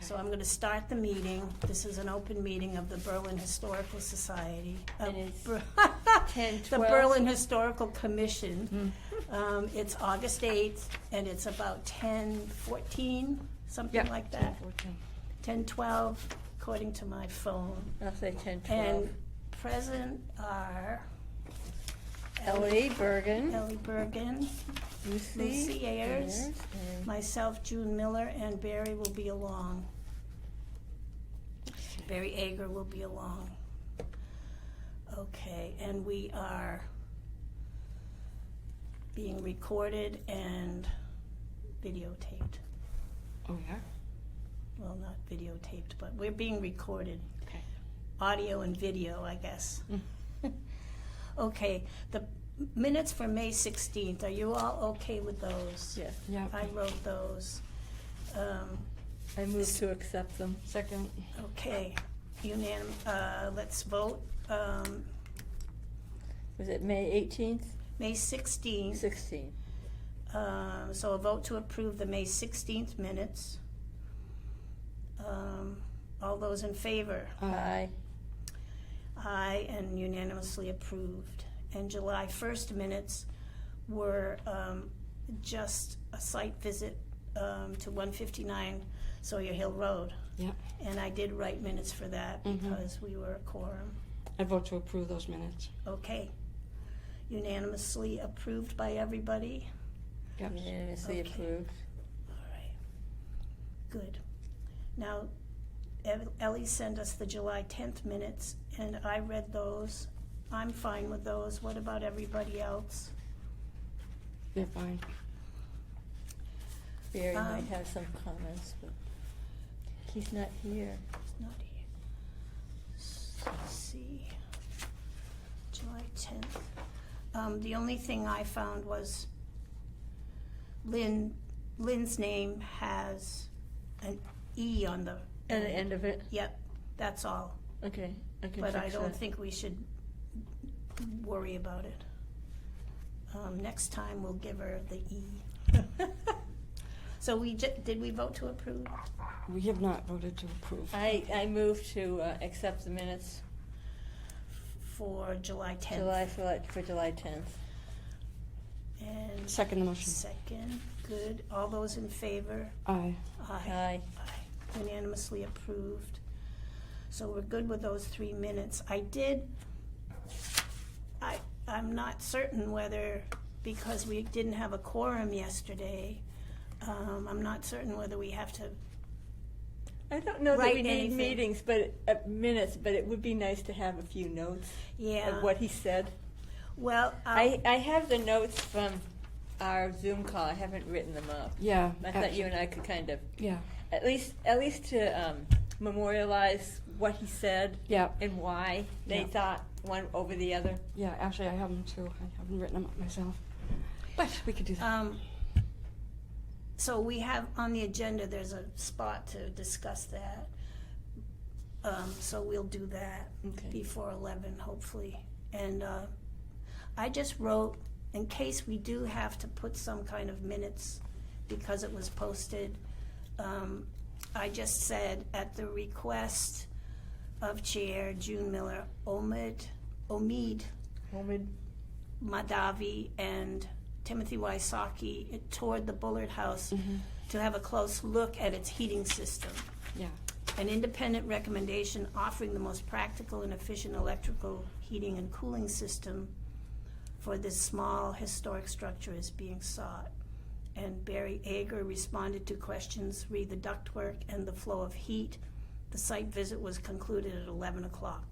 So I'm going to start the meeting. This is an open meeting of the Berlin Historical Society. And it's Ber- 10, the 12. Berlin Historical Commission. It's August 8th, and it's about 10:14, something Yeah, like that. 14. 10:12, according to my phone. I'll say 10, 12. And present are Ellie Bergen, Ellie Bergen, Lucy Ayers, and myself, June Miller, and Barry will be along. Barry Ager will be along. Okay, and we are being recorded and videotaped. Oh, yeah? Well, not videotaped, but we're being recorded. Okay. Audio and video, I guess. Mm. Okay, the minutes for May 16th, are you all okay with those? yes, Yeah. I wrote those. I move to accept them. Second. Okay, let's vote. Was it May 18th? May 16th, 16th. so a vote to approve the May 16th minutes. All those in favor? Aye. Aye, and unanimously approved. And July 1st minutes were just a site visit to 159 Sawyer Hill Road. Yeah. And I did write minutes for that Mhm. because we were a quorum. I vote to approve those minutes. Okay. Unanimously approved by everybody? Yep. Unanimously Okay. approved. All right. Good. Now, Ellie sent us the July 10th minutes, and I read those. I'm fine with those. What about everybody else? They're fine. Barry Um, might have some comments, but he's not here. It's not here. Let's see. July 10th. The only thing I found was Lynn's name has an E on the At the end of it? Yep, that's all. Okay, I can But I fix don't that. think we should worry about it. Next time we'll give her the E. So did we vote to approve? We have not voted to approve. I move to accept the minutes For July 10th. for July 10th. And Second the motion. second, good. All those in favor? Aye. Aye. Aye. Unanimously approved. So we're good with those 3 minutes. I'm not certain whether, because we didn't have a quorum yesterday, I'm not certain whether we have to, I don't know that Write we need anything. meetings, minutes, but it would be nice to have a few notes yeah. of what he said. Well, I have the notes from our Zoom call. I haven't written them up. Yeah. I thought you and I could kind of, Yeah. at least to memorialize what he said Yeah. and why they Yeah. thought one over the other. Yeah, actually, I have them too. I haven't written them up myself. But we could do that. so we have on the agenda, there's a spot to discuss that. So we'll do that Okay. before 11, hopefully. And I just wrote, in case we do have to put some kind of minutes because it was posted, I just said, at the request of Chair June Miller, Omid Madavi and Timothy Wysocki toured the Bullard House to have a close look at its heating system. Yeah. An independent recommendation offering the most practical and efficient electrical heating and cooling system for this small historic structure is being sought. And Barry Ager responded to questions re the ductwork and the flow of heat. The site visit was concluded at 11 o'clock.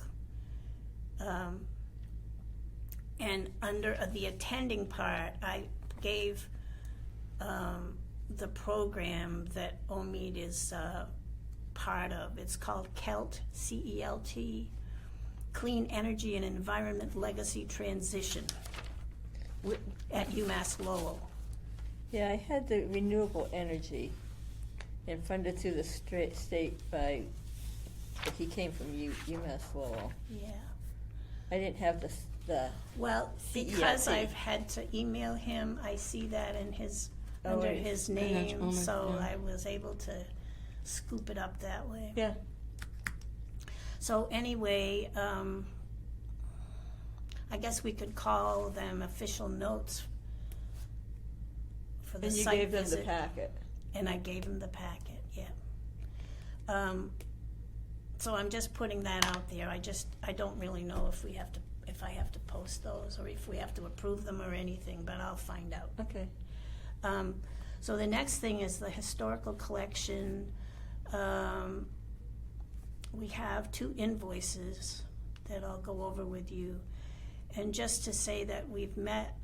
And under the attending part, I gave the program that Omid is part of. It's called CELT, C-E-L-T, Clean Energy and Environment Legacy Transition at UMass Lowell. Yeah, I had the renewable energy and funded through the state by, he came from UMass Lowell. Yeah. I didn't have the Well, CELT. because I've had to email him, I see that in his, Oh, under right. his In that name, moment, so yeah. I was able to scoop it up that way. Yeah. So anyway, I guess we could call them official notes for the And you site gave them the visit. packet. And I gave him the packet, yeah. So I'm just putting that out there. I don't really know if I have to post those or if we have to approve them or anything, but I'll find out. Okay. So the next thing is the historical collection. We have 2 invoices that I'll go over with you. And just to say that we've met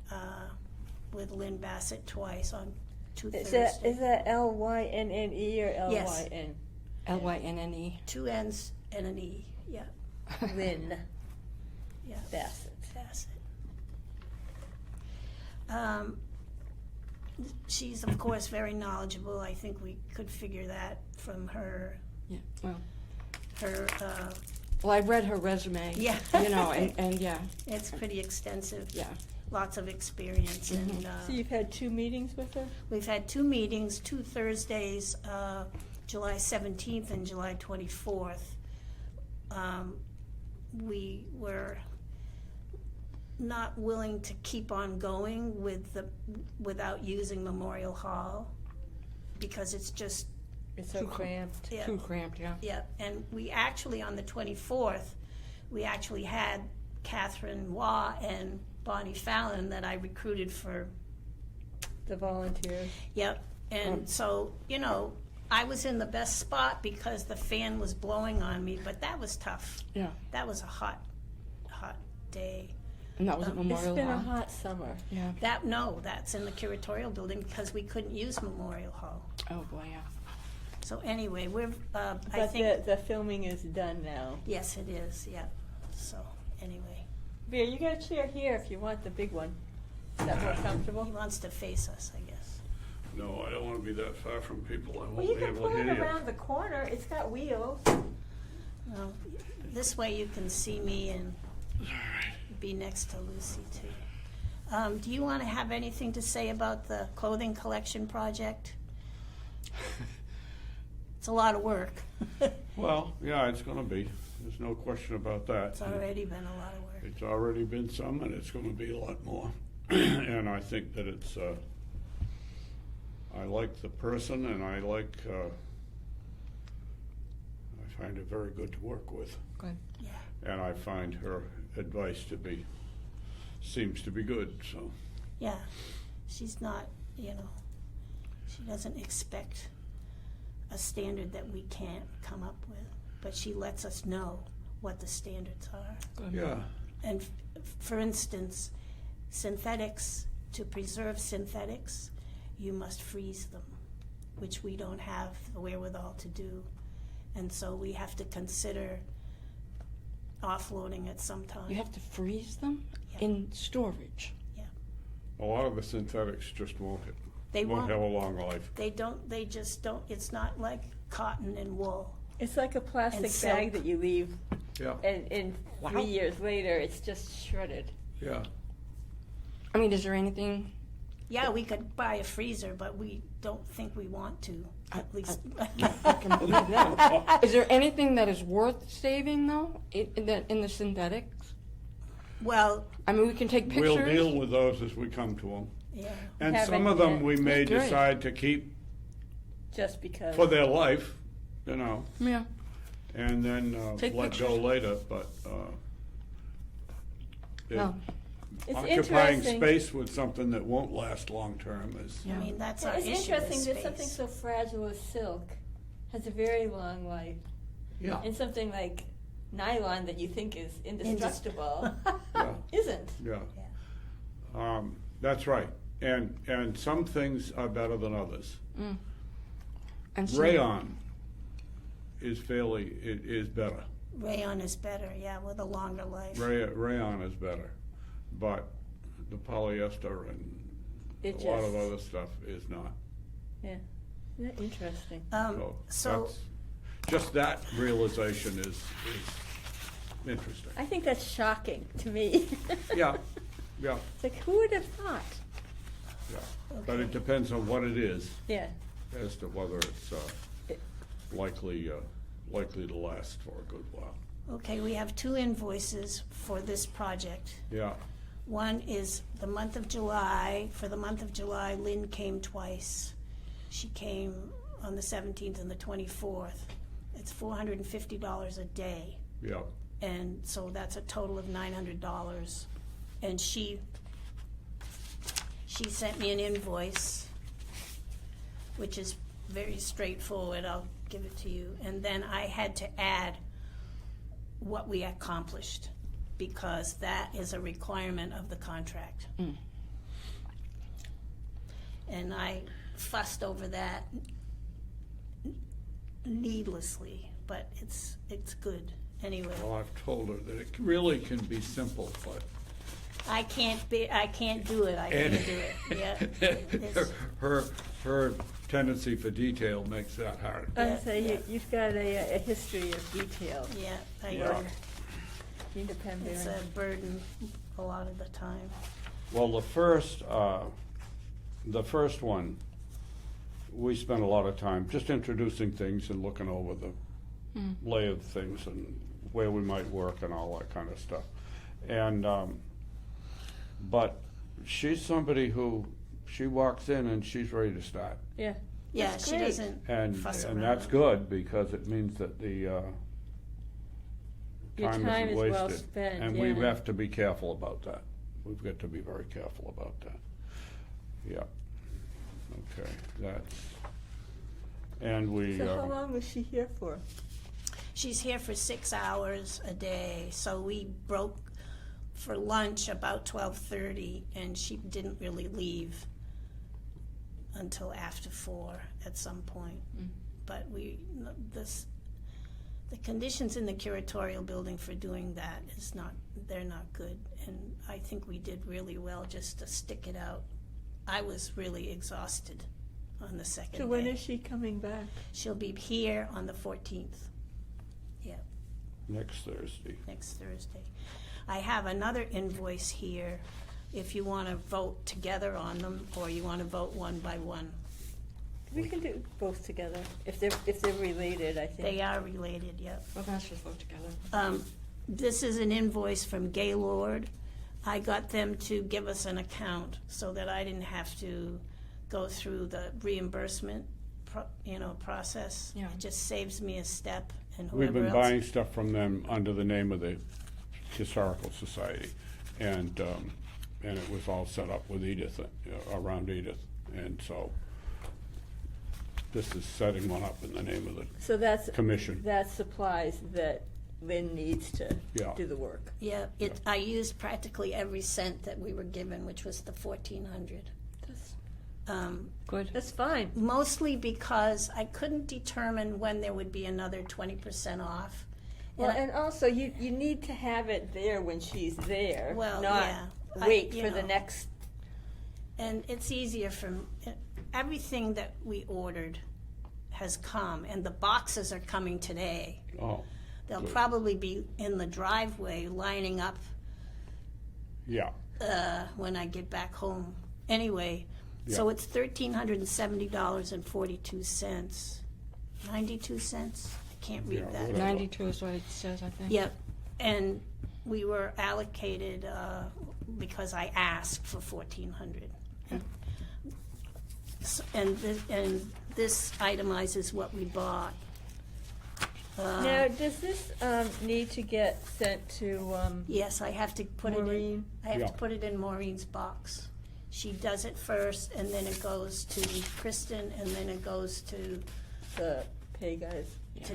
with Lynn Bassett twice on 2 Thursdays. Is that L-Y-N-N-E or Yes. L-Y-N? L-Y-N-N-E. 2 N's and an E, yeah, Lynn yeah. Bassett. Bassett. She's, of course, very knowledgeable. I think we could figure that from her, Yeah, well, her, I read her resume. Yeah. You know, and yeah, it's pretty extensive. yeah. Lots of experience. And So you've had 2 meetings with her? we've had 2 meetings, 2 Thursdays, July 17th and July 24th. We were not willing to keep on going without using Memorial Hall because it's just, It's so cramped. yeah. Too cramped, yeah. Yeah, and we actually, on the 24th, we actually had Catherine Waugh and Bonnie Fallon that I recruited for, The volunteers. yep. And so, I was in the best spot because the fan was blowing on me, but that was tough. Yeah. That was a hot day. And that was at It's Memorial been a Hall. hot summer. Yeah. That's in the curatorial building because we couldn't use Memorial Hall. Oh, boy, yeah. So anyway, I But think, the filming is done now. yes, it is, yeah. So anyway, Bear, you got a chair here if you want the big one. Is that more comfortable? he wants to face us, I guess. No, I don't want to be that far from people. I Well, won't you be can able pull to it hear you. around the corner. It's got wheels. Well, this way you can see me and be next to Lucy too. Do you want to have anything to say about the clothing collection project? It's a lot of work. Well, yeah, it's going to be. There's no question about that. It's already been a lot of work. It's already been some, and it's going to be a lot more. And I think that it's. I like the person, and I find her very good to work with, Good. Yeah, and I find her advice seems to be good. So. yeah. She's not, she doesn't expect a standard that we can't come up with, but she lets us know what the standards are. Good. Yeah. And for instance, synthetics, to preserve synthetics, you must freeze them, which we don't have the wherewithal to do. And so we have to consider offloading at some time. You have to freeze them Yeah. in storage. A lot of the synthetics just won't They won't. have a long life. They just don't, it's not like cotton and wool. It's like a plastic And bag silk. that you leave, Yeah. and Wow. 3 years later, it's just shredded. Yeah. I mean, is there anything? Yeah, we could buy a freezer, but we don't think we want to, at least. I can believe that. Is there anything that is worth saving though in the synthetics? Well, I mean, we can take pictures. We'll deal with those as we come to them. yeah, And Haven't some of them yet. we may That's great. decide to keep Just because. for their life, Yeah. and then Take let go pictures. later, but Well, It's occupying interesting. space with something that won't last long term is, Yeah. I mean, that's Yeah, our it's issue interesting is that something space. so fragile as silk has a very long life, yeah, and something like nylon that you think is indestructible yeah, isn't. yeah. That's right. And some things are better than others. and so- Rayon is is better. Rayon is better, yeah, with a longer life. Rayon is better, but the polyester and It a lot of just- other stuff is not. Yeah. Isn't that interesting? So that's, just that realization is interesting. I think that's shocking to me. Yeah, yeah, It's like, who would have thought? yeah. But it depends on what it is Yeah. as to whether it's, likely to last for a good while. Okay, we have 2 invoices for this project. Yeah, One is the month of July. For the month of July, Lynn came twice. She came on the 17th and the 24th. It's $450 a day. yeah, And so that's a total of $900. And she sent me an invoice, which is very straightforward. I'll give it to you. And then I had to add what we accomplished, because that is a requirement of the contract. And I fussed over that needlessly, but it's good anyway. well, I've told her that it really can be simple, but. I can't do it. I can't do it. Yeah. It's- Her tendency for detail makes that hard. I say, yeah. you've got a history of detail. Yeah, I Yeah. know. You depend It's on. a burden a lot of the time. Well, the first one, we spent a lot of time just introducing things and looking over the lay of things and where we might work and all that kind of stuff. And, but she's somebody who, she walks in and she's ready to start. Yeah. Yeah, That's she great. doesn't And fuss around. that's good, because it means that the Your time time isn't is well wasted. spent, And we yeah. have to be careful about that. We've got to be very careful about that. Yeah. Okay, that's, and we, So how long was she here for? She's here for 6 hours a day, so we broke for lunch about 12:30, and she didn't really leave until after 4 at some point. But the conditions in the curatorial building for doing that they're not good, and I think we did really well just to stick it out. I was really exhausted on the second So day. when is she coming back? She'll be here on the 14th. Yeah, next Thursday. next Thursday. I have another invoice here if you want to vote together on them, or you want to vote one by one. We can do both together, if they're related, I think. They are related, yep. Well, let's just vote together. This is an invoice from Gaylord. I got them to give us an account so that I didn't have to go through the reimbursement, process. Yeah. It just saves me a step, and We've whoever been else. buying stuff from them under the name of the Historical Society, and it was all set up with Edith, around Edith, and so this is setting one up in the name of the So that's commission. supplies that Lynn needs to Yeah. do the work. Yeah, I used practically every cent that we were given, which was the $1,400. Good. That's fine. Mostly because I couldn't determine when there would be another 20% off. Well, And I- and also, you need to have it there when she's there, Well, not yeah. wait you for the know. next. And it's easier everything that we ordered has come, and the boxes are coming today. Oh, They'll Good. probably be in the driveway lining up yeah, when I get back home. Anyway, so Yeah. it's $1,370.42. 92 cents? I can't read Yeah, that. whatever. 92 is what it says, I think. Yep, and we were allocated, because I asked for 1,400. And this itemizes what we bought. Now, does this need to get sent to Yes, I have to put it in, Maureen? I have Yeah. to put it in Maureen's box. She does it first, and then it goes to Kristen, and then it goes to The pay guys?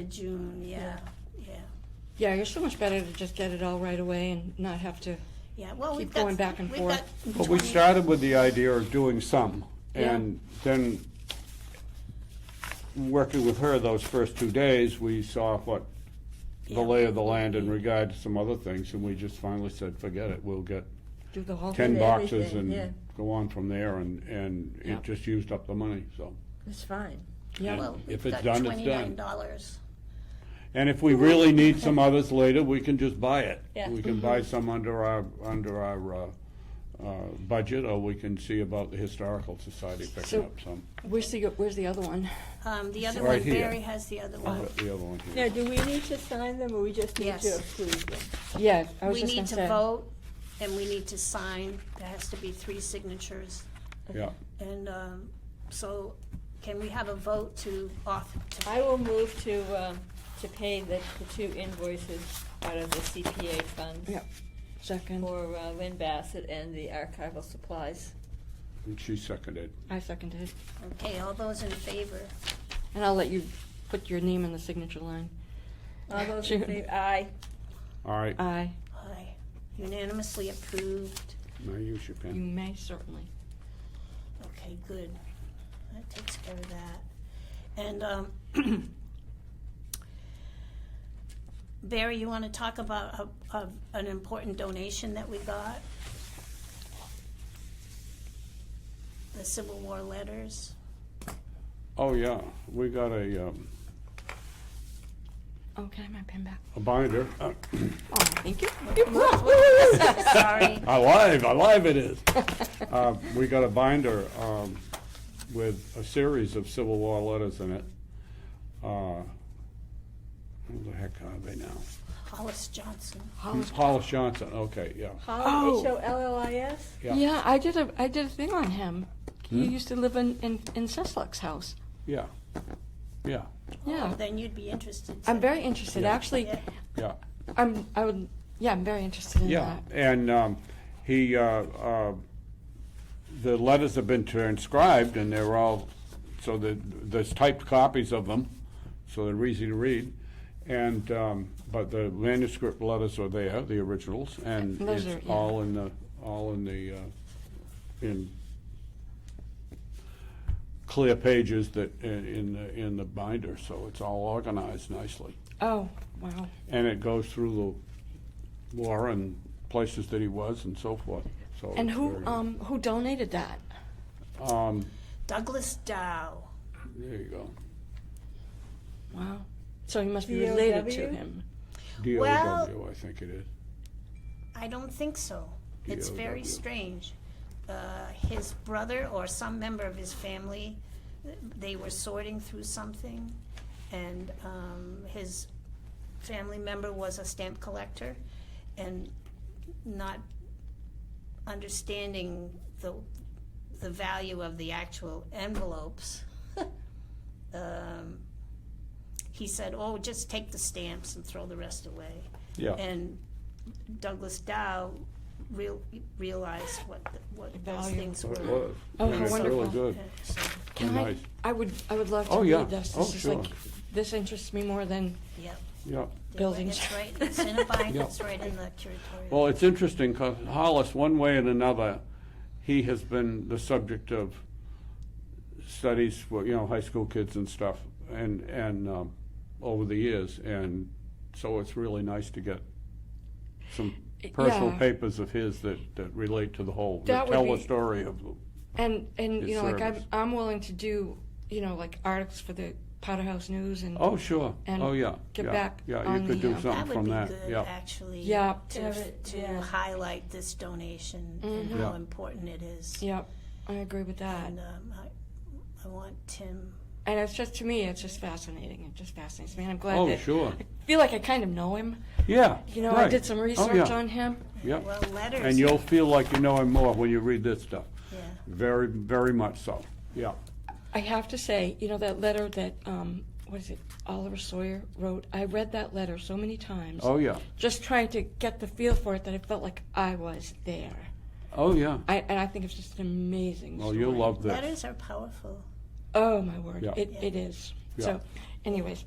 June, yeah. Yeah, it's so much better to just get it all right away and not have to. Yeah, well, Keep we've got. going back and we've forth. got but we 20 started with the idea of doing some, Yeah. and then working with her those first 2 days, we saw what the Yeah. lay of the land in regard to some other things, and we just finally said, forget it, we'll get Do the whole 10 And boxes everything, and yeah. go on from there, and Yeah. it just used up the money, so. That's fine. Yeah. And Well, if we've it's got done, it's done. $29. And if we really need some others later, we can just buy it. Yeah. We can buy some under our budget, or we can see about the Historical Society picking So- up some. Where's the other one? The other Right one, here. Barry has the other one. The other one Now, here. do we need to sign them, or we just need to Yes. approve them? Yeah, I was We just need gonna to say. vote, and we need to sign. There has to be 3 signatures. Yeah, And so can we have a vote to I will move to pay the 2 invoices out of the CPA funds Yep. Second. for Lynn Bassett and the archival supplies. and she seconded. I seconded. Okay, all those in favor? And I'll let you put your name in the signature line. All those in Sure. favor? Aye. All right, Aye. Aye. Unanimously approved. now use your You pen. may certainly. Okay, good. That takes care of that. And Barry, you want to talk about an important donation that we got? The Civil War letters. Oh, yeah, we got a Okay, my pen back. binder. Oh, thank you. Sorry. Alive it is. We got a binder with a series of Civil War letters in it. Who the heck are they now? Hollis Johnson. Hollis Johnson, okay, yeah. Hollis, H-O-L-L-I-S? Yeah. Yeah, I did a thing on him. He used to live in Cesluck's house. Yeah, yeah, Yeah. Then you'd be interested. I'm very interested. Yeah. Actually, Yeah. yeah. I'm very interested in Yeah, that. and he, the letters have been transcribed, and they're all, so there's typed copies of them, so they're easy to read. And, but the manuscript letters are there, the originals, and Those it's are- yeah. all in clear pages that, in the binder, so it's all organized nicely. Oh, wow. And it goes through the war and places that he was and so forth. So And it's who donated that? very- Douglas Dow. there you go. Wow. So he must be DOW? related to him. DOW, Well- I think it is. I don't think so. It's very DOW. strange. His brother or some member of his family, they were sorting through something, and his family member was a stamp collector, and not understanding the value of the actual envelopes, he said, "Oh, just take the stamps and throw the rest away." Yeah, And Douglas Dow realized what those value. things so were. it was. Oh, And how it's really wonderful. good. So, Can Nice. I would love to Oh, yeah. read this. Oh, This is sure. like this interests me more than yeah. Yeah. Buildings. It's right, it's in a binder, Yeah. it's right in the curatorial. Well, it's interesting because Hollis, one way and another, he has been the subject of studies for, high school kids and stuff, and over the years, and so it's really nice to get some personal Yeah. papers of his that relate to the whole, That that would tell be- the story of, and His you know like service. I'm willing to do like articles for the Powderhouse News and oh, sure, And oh, yeah. get yeah, back Yeah, on you could the, do That something would from be that, good, yeah. actually. Yeah. To Yeah. highlight this donation and Mhm. how Yeah. important it is. Yep, I agree with that. And I want Tim. And it's just, to me, it's just fascinating. It just fascinates me. And I'm glad Oh, that sure, I feel like I kind of know him. yeah. You know, I right. did some research yeah. on him. Yeah. Well, letters. And you'll feel like you know him more when you read this stuff. Yeah. Very, very much so. Yeah. I have to say, that letter that, what is it, Oliver Sawyer wrote, I read that letter so many times. Oh, yeah. Just trying to get the feel for it that I felt like I was there. Oh, yeah. And I think it's just an amazing Well, story. you'll love this. Letters are powerful. Oh, my word. Yeah. It is. Yeah. So, anyways,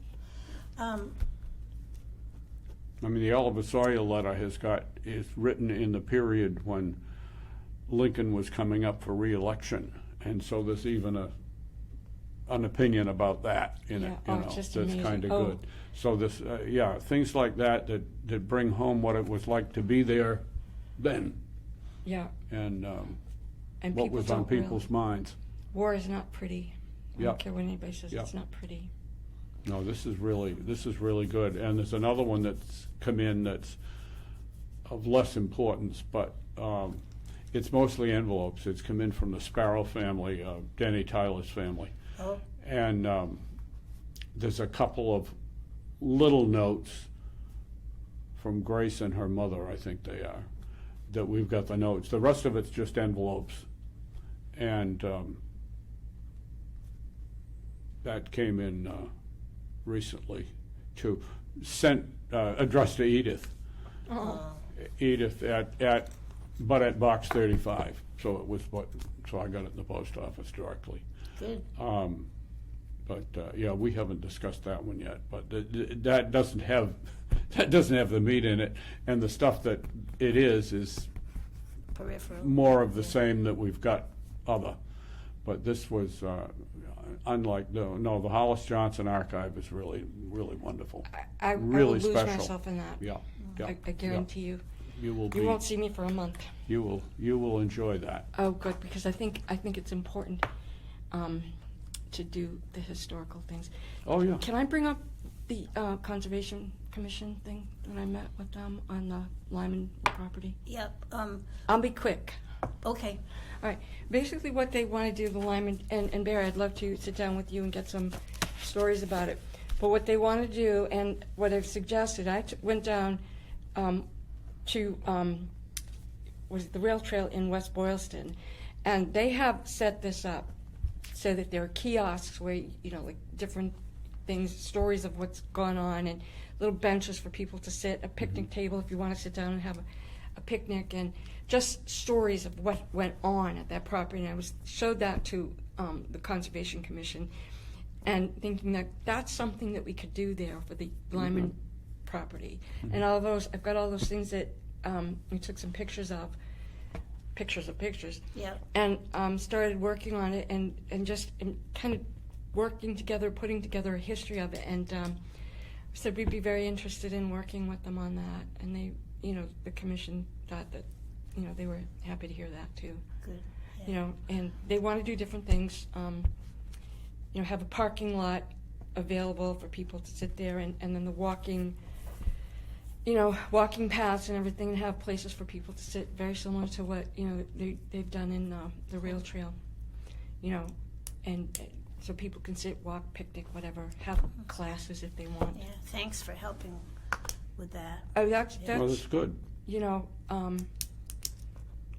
Um, I mean, the Oliver Sawyer letter is written in the period when Lincoln was coming up for re-election. And so there's even an opinion about that in it, Yeah. Oh, it's just that's amazing. kind of Oh. good. So this, things like that bring home what it was like to be there then, yeah. and And what people was on don't people's realize. minds. War is not pretty. I Yeah. don't care what anybody says, Yeah. it's not pretty. No, this is really good. And there's another one that's come in that's of less importance, but It's mostly envelopes. It's come in from the Sparrow family, Denny Tyler's family. Oh, And there's a couple of little notes from Grace and her mother, I think they are, that we've got the notes. The rest of it's just envelopes. And that came in recently too. Addressed to Edith. oh, Edith but at box 35. So it was so I got it in the post office directly. good. But yeah, we haven't discussed that one yet. But that doesn't have the meat in it, and the stuff that it is Peripheral. more of the same that we've got other. But this was unlike the Hollis Johnson archive is really really wonderful. I Really will lose special. myself in that. Yeah, yeah. I guarantee you. You will You won't see me for a month. You will enjoy that. Oh, good, because I think it's important to do the historical things. Oh yeah. Can I bring up the Conservation Commission thing that I met with them on the Lyman property? Yep, I'll be quick. okay. All right. Basically, what they want to do, the Lyman, and Barry, I'd love to sit down with you and get some stories about it. But what they want to do, and what I've suggested, I went down to was it the rail trail in West Boylston, and they have set this up so that there are kiosks where like different things, stories of what's gone on, and little benches for people to sit, a picnic table if you want to sit down and have a picnic, and just stories of what went on at that property. And I showed that to the Conservation Commission, and thinking that that's something that we could do there for the Lyman property. And all those, I've got all those things that we took some pictures of pictures, Yep, and started working on it, and just kind of working together, putting together a history of it, and said we'd be very interested in working with them on that. And they, the commission thought that, they were happy to hear that too. good. And they want to do different things. Have a parking lot available for people to sit there, and then the walking paths and everything, and have places for people to sit, very similar to what, they've done in the rail trail, and so people can sit, walk, picnic, whatever, have classes if they want. Yeah, thanks for helping with that. Oh, that's, Well, that's good.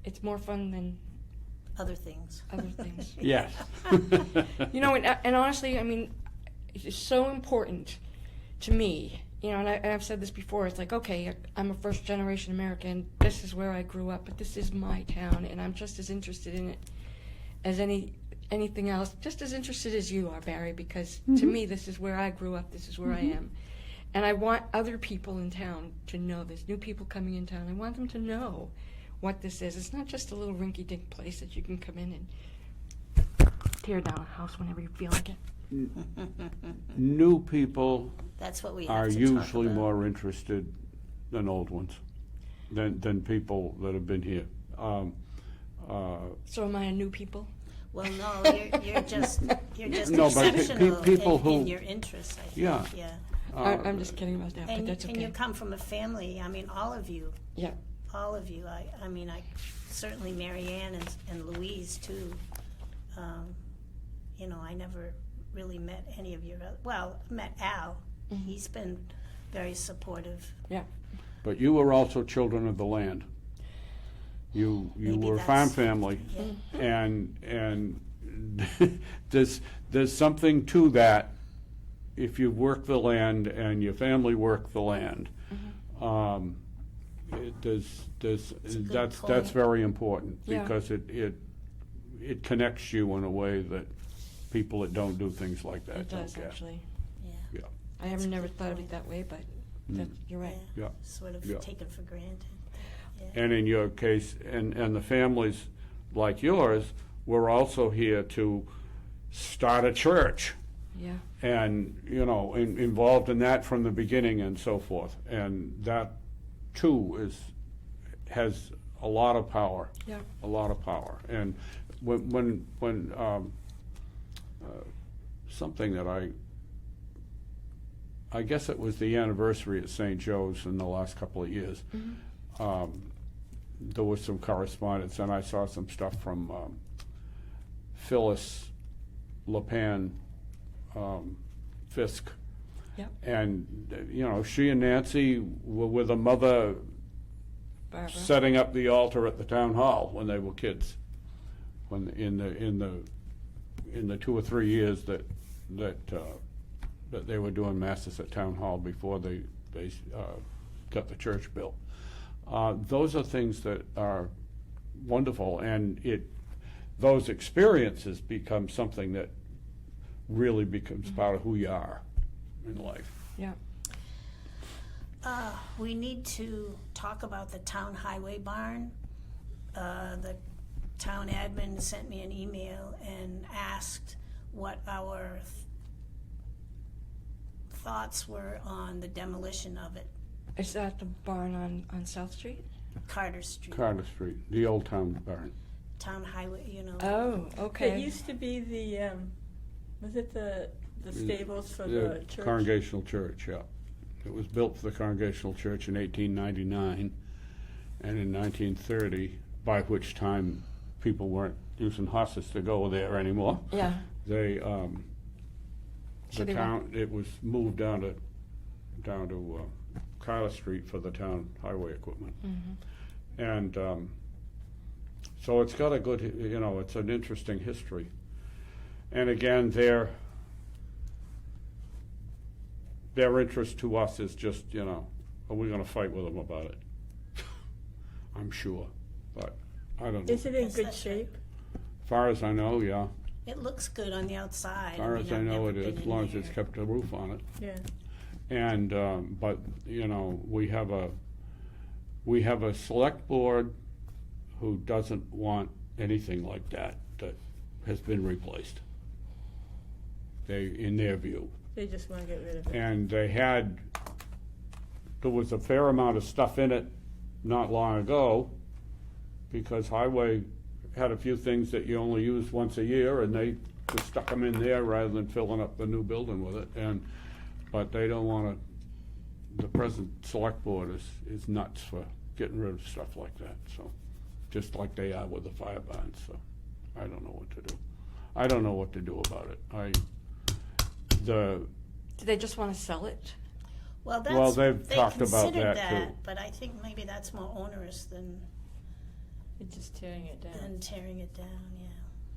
it's more fun than Other things. other things. Yes. And honestly, I mean, it's so important to me, and I've said this before, it's like, okay, I'm a first-generation American, this is where I grew up, but this is my town, and I'm just as interested in it as anything else, just as interested as you are, Barry, because to me, this is where I grew up, this is where I am. And I want other people in town to know this, new people coming in town, I want them to know what this is. It's not just a little rinky-dink place that you can come in and tear down a house whenever you feel like it. New people That's what we have are to talk usually about. more interested than old ones, than people that have been here. So am I a new people? Well, no, you're just No, but exceptional people who- in your interests, I think. Yeah. Yeah. I'm just kidding about that, but And, that's and you okay. come from a family, I mean, all of you. Yeah. All of you. I mean, certainly Mary Ann and Louise too. I never really met any of your, met Al. Mm-hmm. He's been very supportive. Yeah. But you were also children of the land. You Maybe were a farm that's- family, Yeah. and there's something to that. If you work the land and your family work the land, that's good point. very important Yeah. because it connects you in a way that people that don't do things like that It don't does, get. actually. Yeah. Yeah, I have never thought of it that way, but you're right. yeah. Sort of Yeah. taken for granted. Yeah. And in your case, and the families like yours were also here to start a church Yeah. and, involved in that from the beginning and so forth. And that, too, has a lot of power. Yeah. A lot of power. And when something that I guess it was the anniversary at St. Joe's in the last couple of years. there was some correspondence, and I saw some stuff from Phyllis LePan Fisk. Yep. And, you know, she and Nancy were with a mother Barbara. setting up the altar at the town hall when they were kids. When in the 2 or 3 years that they were doing masses at town hall before they got the church built. Those are things that are wonderful, and those experiences become something that really becomes part of who you are in life. Yeah. We need to talk about the town highway barn. The town admin sent me an email and asked what our thoughts were on the demolition of it, Is that the barn on South Street? Carter Street, Carter Street, the old town barn. town highway, you know. Oh, It okay. used to be the, was it the stables for The the church? Congregational Church, yeah. It was built for the Congregational Church in 1899, and in 1930, by which time people weren't using horses to go there anymore. Yeah. They, So the they town, it was moved down to Carter Street for the town highway equipment. Mm-hmm. And so it's got a good, you know, it's an interesting history. And again, their interest to us is just, you know, are we gonna fight with them about it? I'm sure, but I don't know. Is it in Yes, good that's shape? As far as I know, yeah. It looks good on the outside. As far as I I've know never it is, been as in long as there. it's kept a roof on it. Yeah. And, but, you know, we have a select board who doesn't want anything like that has been replaced. In their view. They just want to get rid of it. And there was a fair amount of stuff in it not long ago, because Highway had a few things that you only use once a year, and they just stuck them in there rather than filling up the new building with it. But they don't want to, the present select board is nuts for getting rid of stuff like that, so, just like they are with the fire barns, so, I don't know what to do. I don't know what to do about it. Do they just want to sell it? Well, they've they talked about considered that, too. but I think maybe that's more onerous than It's just tearing it down. tearing it down, yeah.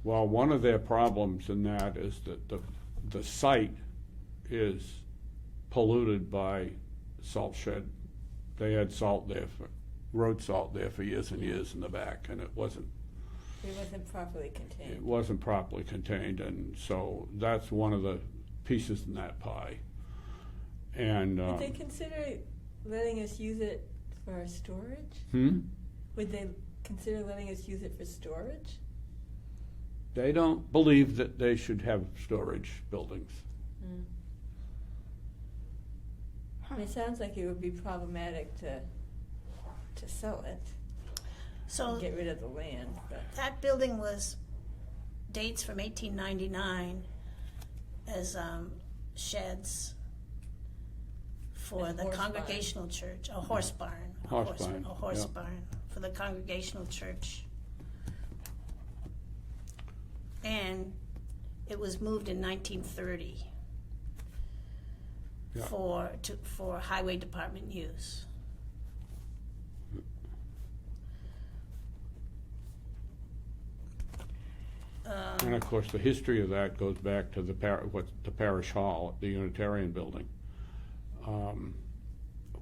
Well, one of their problems in that is that the site is polluted by salt shed. They had road salt there for years and years in the back, and it wasn't properly contained. properly contained, and so that's one of the pieces in that pie. And, Would they consider letting us use it for storage? Would they consider letting us use it for storage? They don't believe that they should have storage buildings. It sounds like it would be problematic to sell it, So and get rid of the land, but. that building dates from 1899 as sheds for And the horse barn. Congregational Church, a horse barn. Horse barn, A horse yeah. barn for the Congregational Church. And it was moved in 1930 Yeah. for highway department use. And of course, the history of that goes back to the parish hall, the Unitarian building,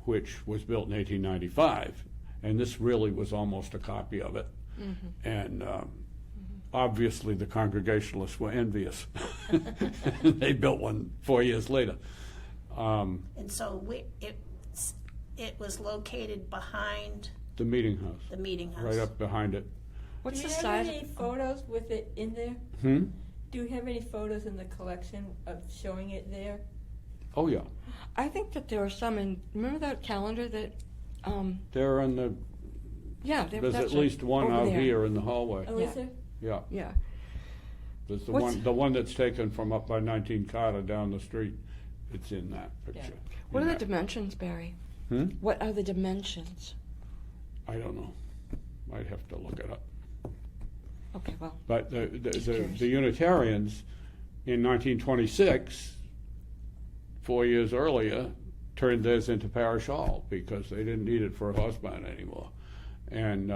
which was built in 1895, and this really was almost a copy of it. And obviously, the Congregationalists were envious. They built one 4 years later. And so it was located behind The meeting house, the meeting house. right up behind it. What's Do the you have size? any photos with it in there? Hmm? Do you have any photos in the collection of showing it there? Oh, yeah. I think that there are some in. Remember that calendar that? They're in the, Yeah, there's that's at least one over out there. here in the hallway. Oh, Yeah. is there? Yeah. Yeah. There's What's- the one that's taken from up by 19 Carter down the street. It's in that picture. What are In the that- dimensions, Barry? Hmm? What are the dimensions? I don't know. I'd have to look it up. Okay, well, But Just curious. the Unitarians in 1926, 4 years earlier, turned theirs into parish hall because they didn't need it for a horse barn anymore. And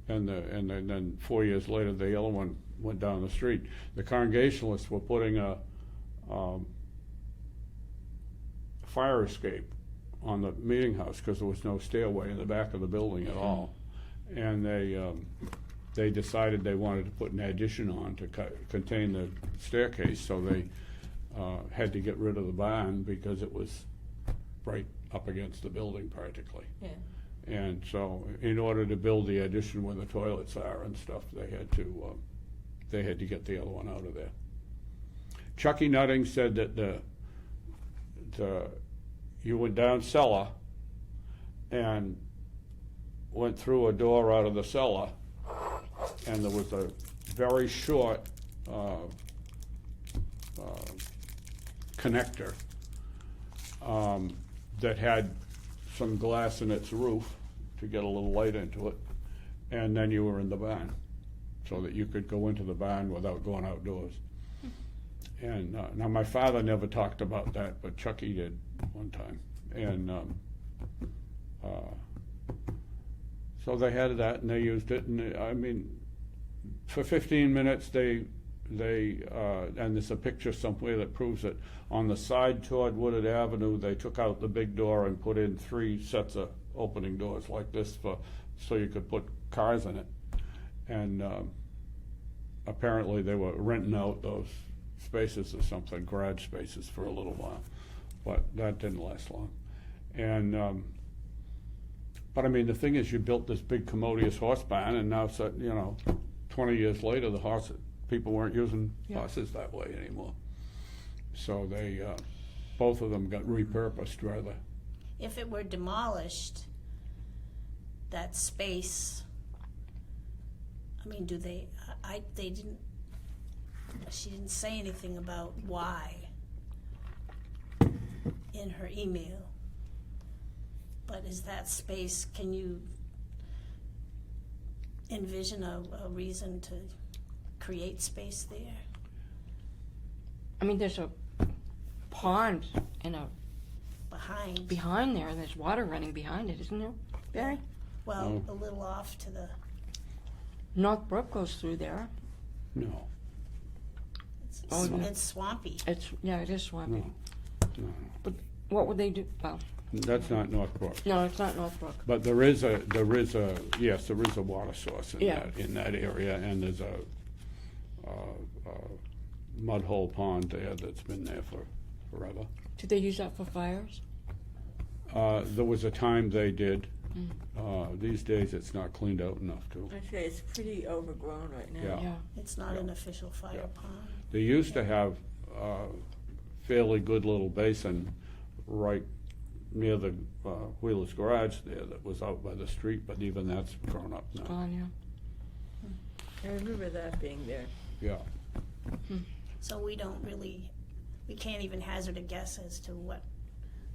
then 4 years later, the other one went down the street. The Congregationalists were putting a fire escape on the meeting house because there was no stairway in the back of the building at all. And they decided they wanted to put an addition on to contain the staircase, so they had to get rid of the barn because it was right up against the building practically. Yeah. And so, in order to build the addition where the toilets are and stuff, they had to get the other one out of there. Chucky Nutting said that you went down cellar and went through a door out of the cellar, and there was a very short connector that had some glass in its roof to get a little light into it, and then you were in the barn, so that you could go into the barn without going outdoors. And now my father never talked about that, but Chucky did one time, and so they had that and they used it, and I mean, for 15 minutes they and there's a picture somewhere that proves it. On the side toward Woodard Avenue, they took out the big door and put in 3 sets of opening doors like this so you could put cars in it. And apparently they were renting out those spaces or something, garage spaces, for a little while, but that didn't last long. And but I mean, the thing is, you built this big commodious horse barn, and now, 20 years later, people weren't using horses that way anymore. So they, both of them got repurposed rather. If it were demolished, that space, I mean, she didn't say anything about why in her email. But is that space, can you envision a reason to create space there? I mean, there's a pond behind there, and there's water running behind it, isn't there, Barry? Well, a little off to the, North Brook goes through there. No, it's swampy. It is swampy. no, But what would they do? Well, that's not North Brook. no, it's not North Brook. But there is a water source in that area, and there's a mud hole pond there that's been there for forever. Did they use that for fires? There was a time they did. These days, it's not cleaned out enough to. I'd say it's pretty overgrown right now. Yeah. Yeah. It's not an official fire pond. They used to have a fairly good little basin right near the Wheeler's Garage there that was out by the street, but even that's grown up now. Gone, I remember that being there. Yeah. So we can't even hazard a guess as to what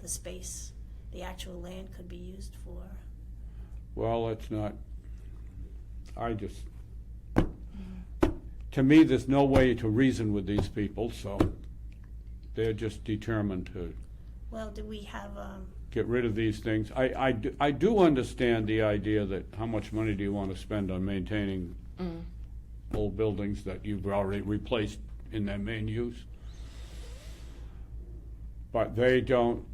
the space, the actual land could be used for. Well, it's not, to me, there's no way to reason with these people, so they're just determined to Well, do we have, get rid of these things. I do understand the idea that how much money do you want to spend on maintaining old buildings that you've already replaced in their main use? But they don't,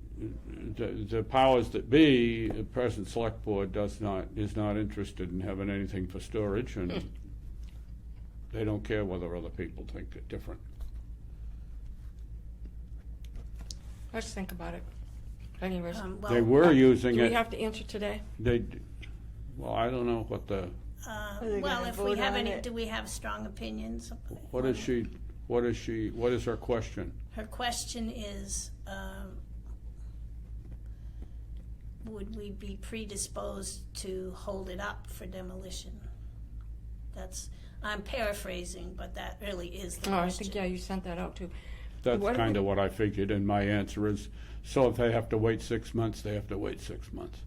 the powers that be, the present select board is not interested in having anything for storage, and they don't care whether other people think it different. Let's think about it. Anyways, They were using do we it, have to answer today? well, I don't know what the, they well, gonna if we vote have on any, it? do we have strong opinions? what is her question? Her question is, would we be predisposed to hold it up for demolition? I'm paraphrasing, but that really is the Oh, I question. think, you sent that out too. That's What if kind we- of what I figured, and my answer is, so if they have to wait 6 months, they have to wait 6 months.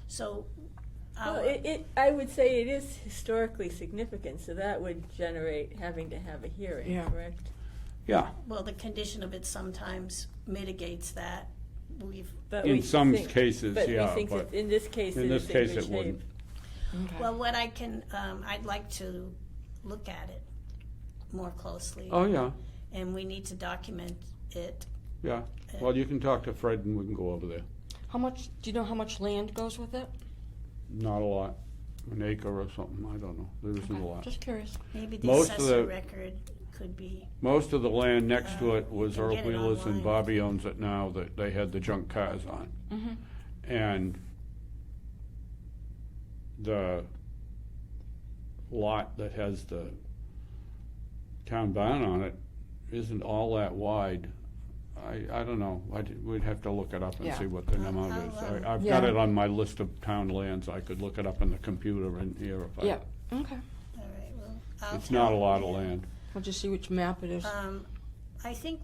So Well, I would say it is historically significant, so that would generate having to have a hearing, Yeah. correct? Yeah, Well, the condition of it sometimes mitigates that. But in we some think- cases, But we yeah, think but that in this case, in this it's case in good it wouldn't. shape. Okay. Well, what I can, I'd like to look at it more closely. Oh, yeah, And we need to document it. yeah. Well, you can talk to Fred and we can go over there. How much, do you know how much land goes with it? Not a lot, an acre or something, I don't know. There isn't a Okay, lot. just curious. Maybe the Most of assessor the- record could be, Most of the land next to it was you can Earl get it Wheeler's and online. Bobby owns it now, that they had the junk cars on. Mm-hmm. And the lot that has the town barn on it isn't all that wide. I don't know, we'd have to look it up and Yeah. see what the amount I'll, is. I've got Yeah. it on my list of town lands, I could look it up in the computer in here if I. Yeah, okay. all right, well, I'll It's not a tell- lot of yeah. land. We'll just see which map it is. I think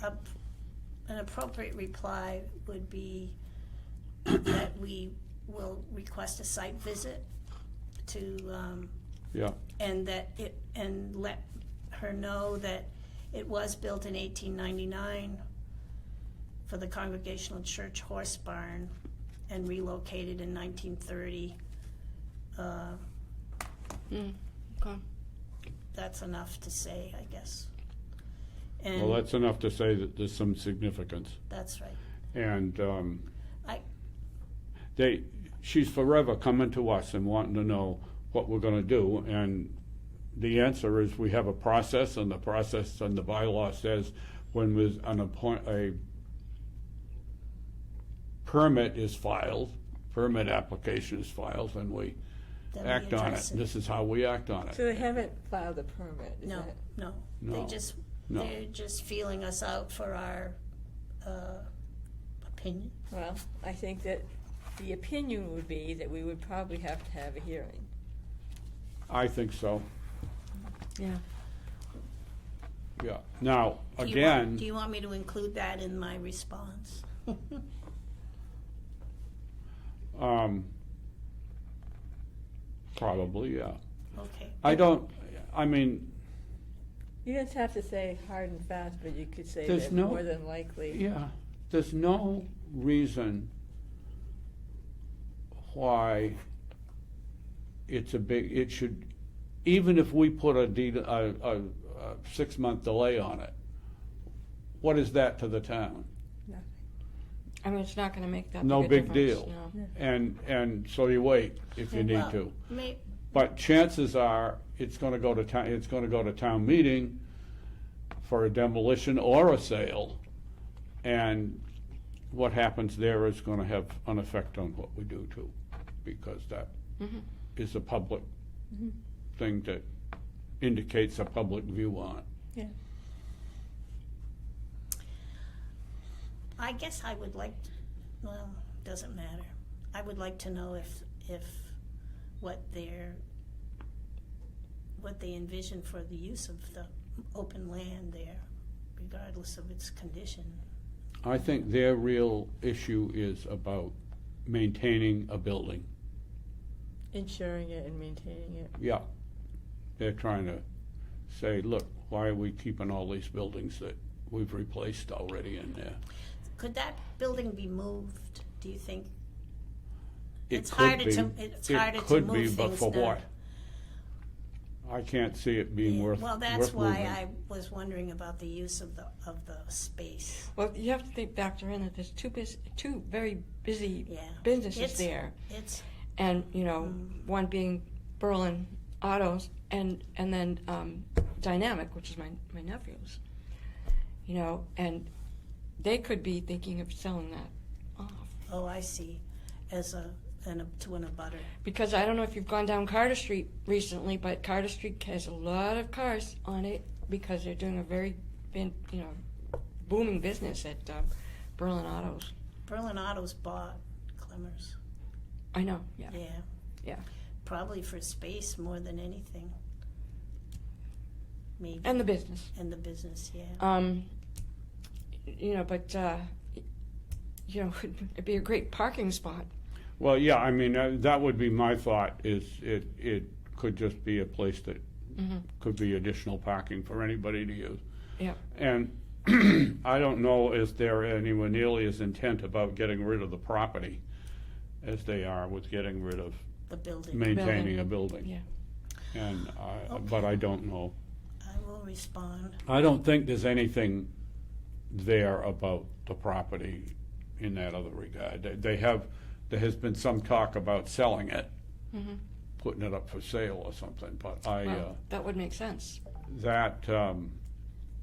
an appropriate reply would be that we will request a site visit to, Yeah, and that it, and let her know that it was built in 1899 for the Congregational Church Horse Barn and relocated in 1930. Okay. That's enough to say, I guess. well, And that's enough to say that there's some significance. that's right. And I, she's forever coming to us and wanting to know what we're gonna do, and the answer is we have a process, and the process and the bylaw says when there's a permit is filed, permit application is filed, and we then we act on it. address This is how we act on So it. they haven't filed a permit, is No, that? no, No, no. they're just feeling us out for our, opinion. Well, I think that the opinion would be that we would probably have to have a hearing. I think so, Yeah. yeah. Now, Do again, you want me to include that in my response? probably, yeah. Okay. I mean, You don't have to say hard and fast, but you could say There's that no- more than likely. yeah, there's no reason why it should, even if we put a 6-month delay on it, what is that to the town? Nothing. I mean, it's not gonna make that No big a big difference, deal. no. And so you wait if you need Well, to. may- But chances are, it's gonna go to town meeting for a demolition or a sale, and what happens there is gonna have an effect on what we do too, because that Mhm. is a public thing that indicates a public view on it. Yeah. I guess I would like, well, doesn't matter. I would like to know if what they envision for the use of the open land there, regardless of its condition. I think their real issue is about maintaining a building. Insuring it and maintaining it. Yeah. They're trying to say, look, why are we keeping all these buildings that we've replaced already in there? Could that building be moved, do you think? It It's could harder be. to- it's It harder to could be, move but things for now. what? I can't see it being worth Well, that's worth why moving. I was wondering about the use of the space. Well, you have to factor in that there's two very busy Yeah. businesses It's- there. It's, And, you know, one being Berlin Autos and then Dynamic, which is my nephew's. You know, and they could be thinking of selling that off. oh, I see, to an abutter. Because I don't know if you've gone down Carter Street recently, but Carter Street has a lot of cars on it because they're doing a very, booming business at Berlin Autos. Berlin Autos bought Clemmers. I know, yeah. Yeah. Probably for space more than anything. Maybe. And the business. And the business, yeah. But it'd be a great parking spot. Well, yeah, I mean, that would be my thought, is it could just be a place that could be additional parking for anybody to use. Yeah. And I don't know if they're anywhere nearly as intent about getting rid of the property as they are with getting rid of The building. maintaining a building. Yeah. And, but I don't know. I will respond. I don't think there's anything there about the property in that other regard. There has been some talk about selling it, putting it up for sale or something, but Well, that would make sense. that,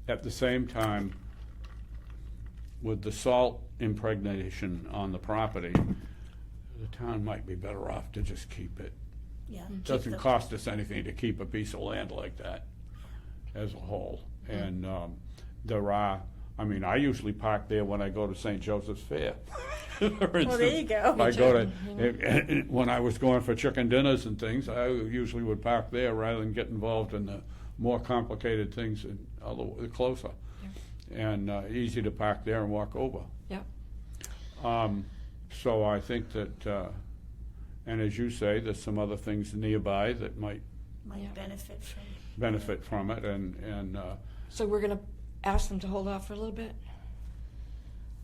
at the same time, with the salt impregnation on the property, the town might be better off to just keep it. Yeah. keep Doesn't the- cost us anything to keep a piece of land like that as a whole. And there are, I mean, I usually park there when I go to St. Joseph's Fair. Well, there you go. I go to, when I was going for chicken dinners and things, I usually would park there rather than get involved in the more complicated things and closer. And easy to park there and walk over. Yeah. So I think that, and as you say, there's some other things nearby that might Might Yeah. benefit from from it, and So we're gonna ask them to hold off for a little bit?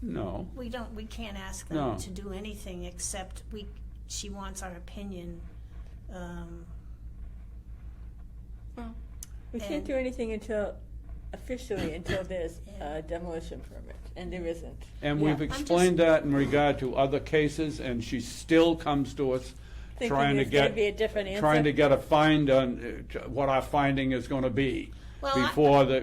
no, We can't ask No. them to do anything except she wants our opinion. Well, We can't And- do anything officially until there's a demolition permit, and there isn't. and Yeah. we've explained that in regard to other cases, and she still comes to us Thinking trying to there's gonna get, be a different answer. trying to get a find on what our finding is gonna be Well, before the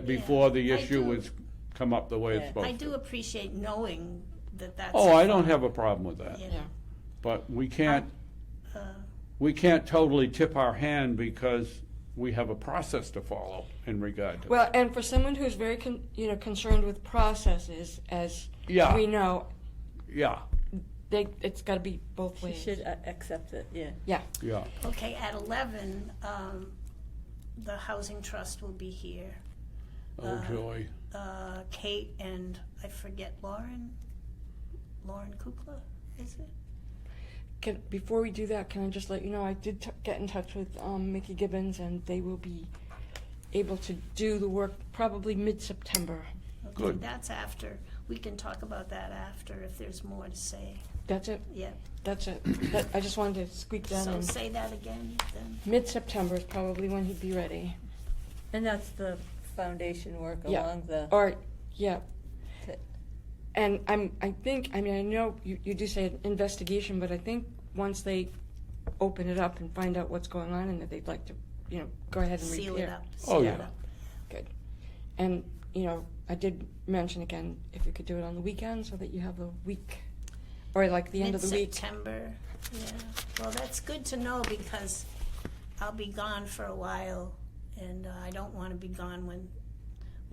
I issue do- is come up the way it's Yeah. supposed I to. do appreciate knowing that's. Oh, I don't have a problem with that, Yeah. yeah. but we can't, Uh, we can't totally tip our hand because we have a process to follow in regard to. Well, and for someone who's very, concerned with processes, as Yeah. we know, Yeah, it's gotta be both She ways. should accept it, yeah. Yeah. yeah. Okay, at 11, the Housing Trust will be here. Oh, joy. Kate and, I forget, Lauren Kukla, is it? Before we do that, can I just let you know, I did get in touch with Mickey Gibbons, and they will be able to do the work probably mid-September. Okay, Good. That's after. We can talk about that after if there's more to say. That's it. Yeah. That's it. I just wanted to squeak that So in. say that again, then. Mid-September is probably when he'd be ready. And that's the foundation work Yeah. along the, Or, yeah. Okay. And I know you do say an investigation, but I think once they open it up and find out what's going on, and that they'd like to, go ahead and repair. Seal it up. Oh, seal it yeah. up. Good. And, I did mention again, if you could do it on the weekend so that you have the week, or like the end of the week. Mid-September, yeah. Well, that's good to know because I'll be gone for a while and I don't want to be gone when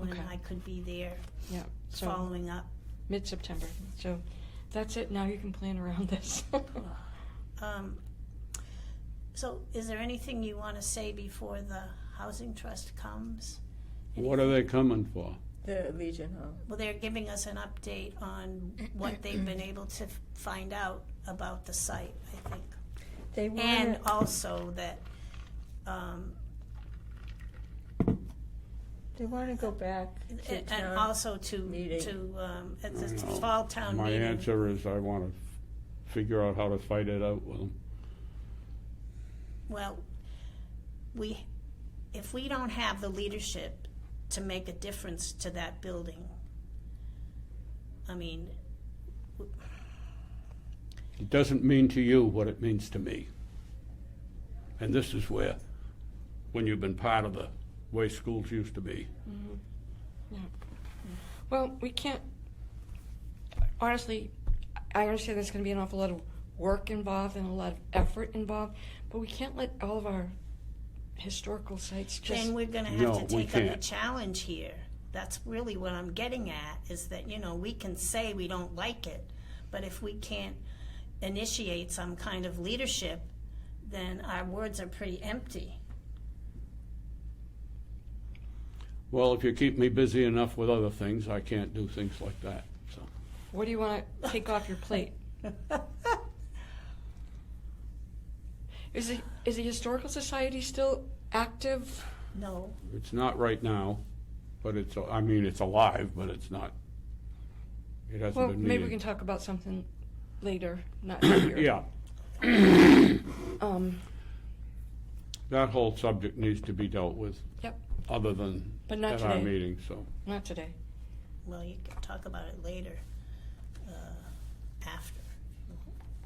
Okay. I could be there Yeah, so following up. mid-September. So that's it. Now you can plan around this. So is there anything you want to say before the Housing Trust comes? What are they coming for? the Legion Hall. Well, they're giving us an update on what they've been able to find out about the site, I think. They And want also that, to go back to and town. also meeting. at the I don't know. fall town My meeting. answer is I want to figure out how to fight it out with them. Well, if we don't have the leadership to make a difference to that building, I mean, It doesn't mean to you what it means to me. And this is where, when you've been part of the way schools used to be. Yeah. Well, we can't, honestly, I understand there's going to be an awful lot of work involved and a lot of effort involved, but we can't let all of our historical sites just. then we're gonna No, have to we take up the can't. challenge here. That's really what I'm getting at, is that, we can say we don't like it, but if we can't initiate some kind of leadership, then our words are pretty empty. Well, if you keep me busy enough with other things, I can't do things like that, so. What do you want to take off your plate? Is the Historical Society still active? No, It's not right now, but it's, I mean, it's alive, but it's not, it hasn't Well, been maybe we meeting. can talk about something later, not here. Yeah, Um, that whole subject needs to be dealt with, yep, other than But not at our today. meeting, so. not today. well, you can talk about it later, after.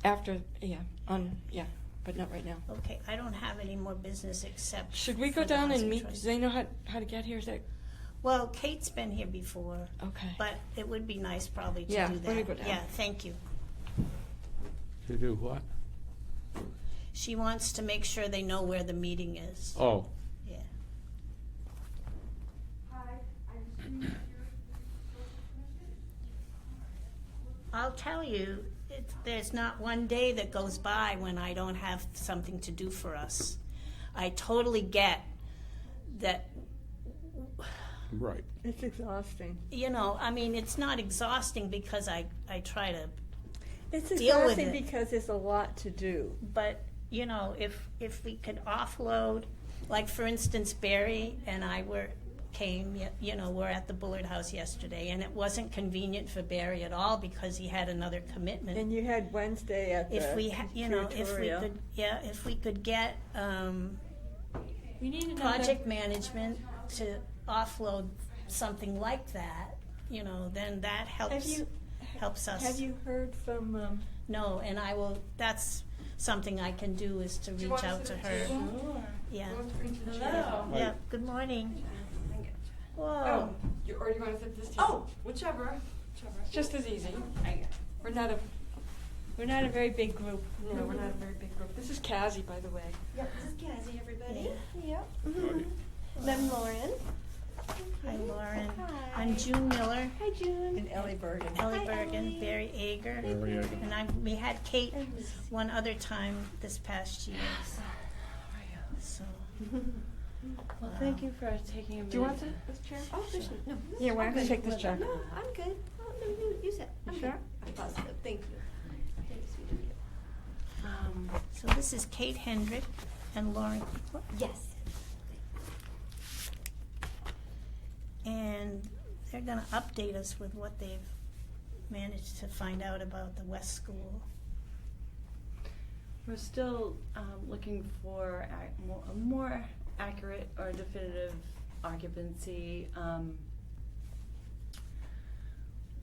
After, yeah, but not right now. Okay, I don't have any more business except. Should we go for the down and Housing meet? Trust. Do they know how to get here? Is that Well, Kate's been here before, okay? but it would be nice probably to Yeah, do that. let me go down. Yeah, thank you. To do what? She wants to make sure they know where the meeting is. Oh, Yeah. I'll tell you, there's not one day that goes by when I don't have something to do for us. I totally get that, right. It's exhausting. you know, I mean, it's not exhausting because I try to, It's Deal with exhausting it. because there's a lot to do. but, you know, if we could offload, like for instance, Barry and I were at the Bullard House yesterday, and it wasn't convenient for Barry at all because he had another commitment. And you had Wednesday at the If we, curatorial. if we could get, We need another. project management to offload something like that, you know, then that helps, helps us. Have you heard from, No, and I will, that's something I can do is to Do you reach want us out to at the her. table? Yeah, Hello. yeah, good morning. Oh, Whoa, or do you want to sit this table? Oh, whichever. It's just as easy. We're not a very big group. No, we're not a very big group. This is Cassie, by the way. Yep, this is Cassie, everybody. Yeah. Yep. Right. And I'm Lauren. Hi Lauren. Hi. I'm June Miller, Hi, June. and Ellie Bergen? Ellie Hi, Bergen, Ellie. Barry Ager, Very good. and we had Kate one other time this past year, so. Well, thank you for taking a minute. Do you want this chair? Oh, there's no. Yeah, why I'm don't you good. take this chair? No, I'm good. Oh, no, you sit. I'm You sure? good. I'm positive. Thank you. Thanks, sweet of you. So this is Kate Hendrick and Lauren Cooper. Yes. And they're gonna update us with what they've managed to find out about the West School. We're still looking for a more accurate or definitive occupancy.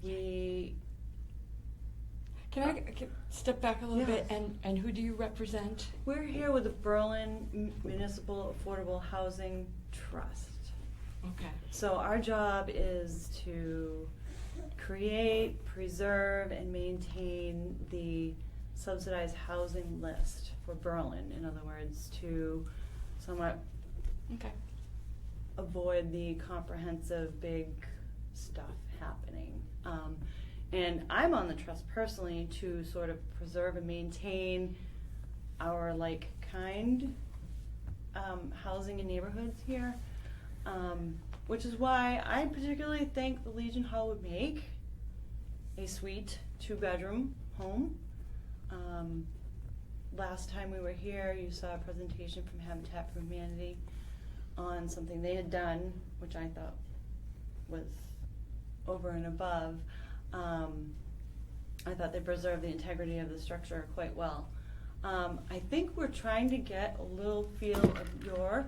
We Can step back a little Yeah. bit and who do you represent? we're here with the Berlin Municipal Affordable Housing Trust. Okay. So our job is to create, preserve, and maintain the subsidized housing list for Berlin. In other words, to somewhat Okay. avoid the comprehensive big stuff happening. And I'm on the trust personally to sort of preserve and maintain our housing in neighborhoods here. Which is why I particularly think the Legion Hall would make a sweet 2-bedroom home. Last time we were here, you saw a presentation from Habitat for Humanity on something they had done, which I thought was over and above. I thought they preserved the integrity of the structure quite well. I think we're trying to get a little feel of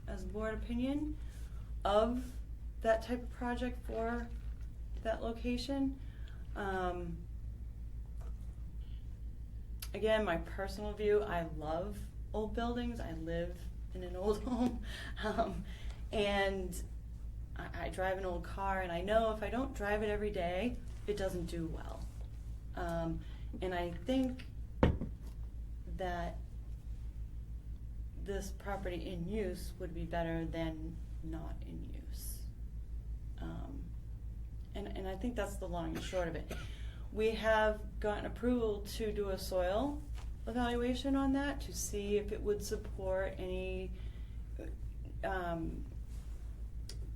as board opinion, of that type of project for that location. Again, my personal view, I love old buildings. I live in an old home. And I drive an old car, and I know if I don't drive it every day, it doesn't do well. And I think that this property in use would be better than not in use. And I think that's the long and short of it. We have gotten approval to do a soil evaluation on that to see if it would support any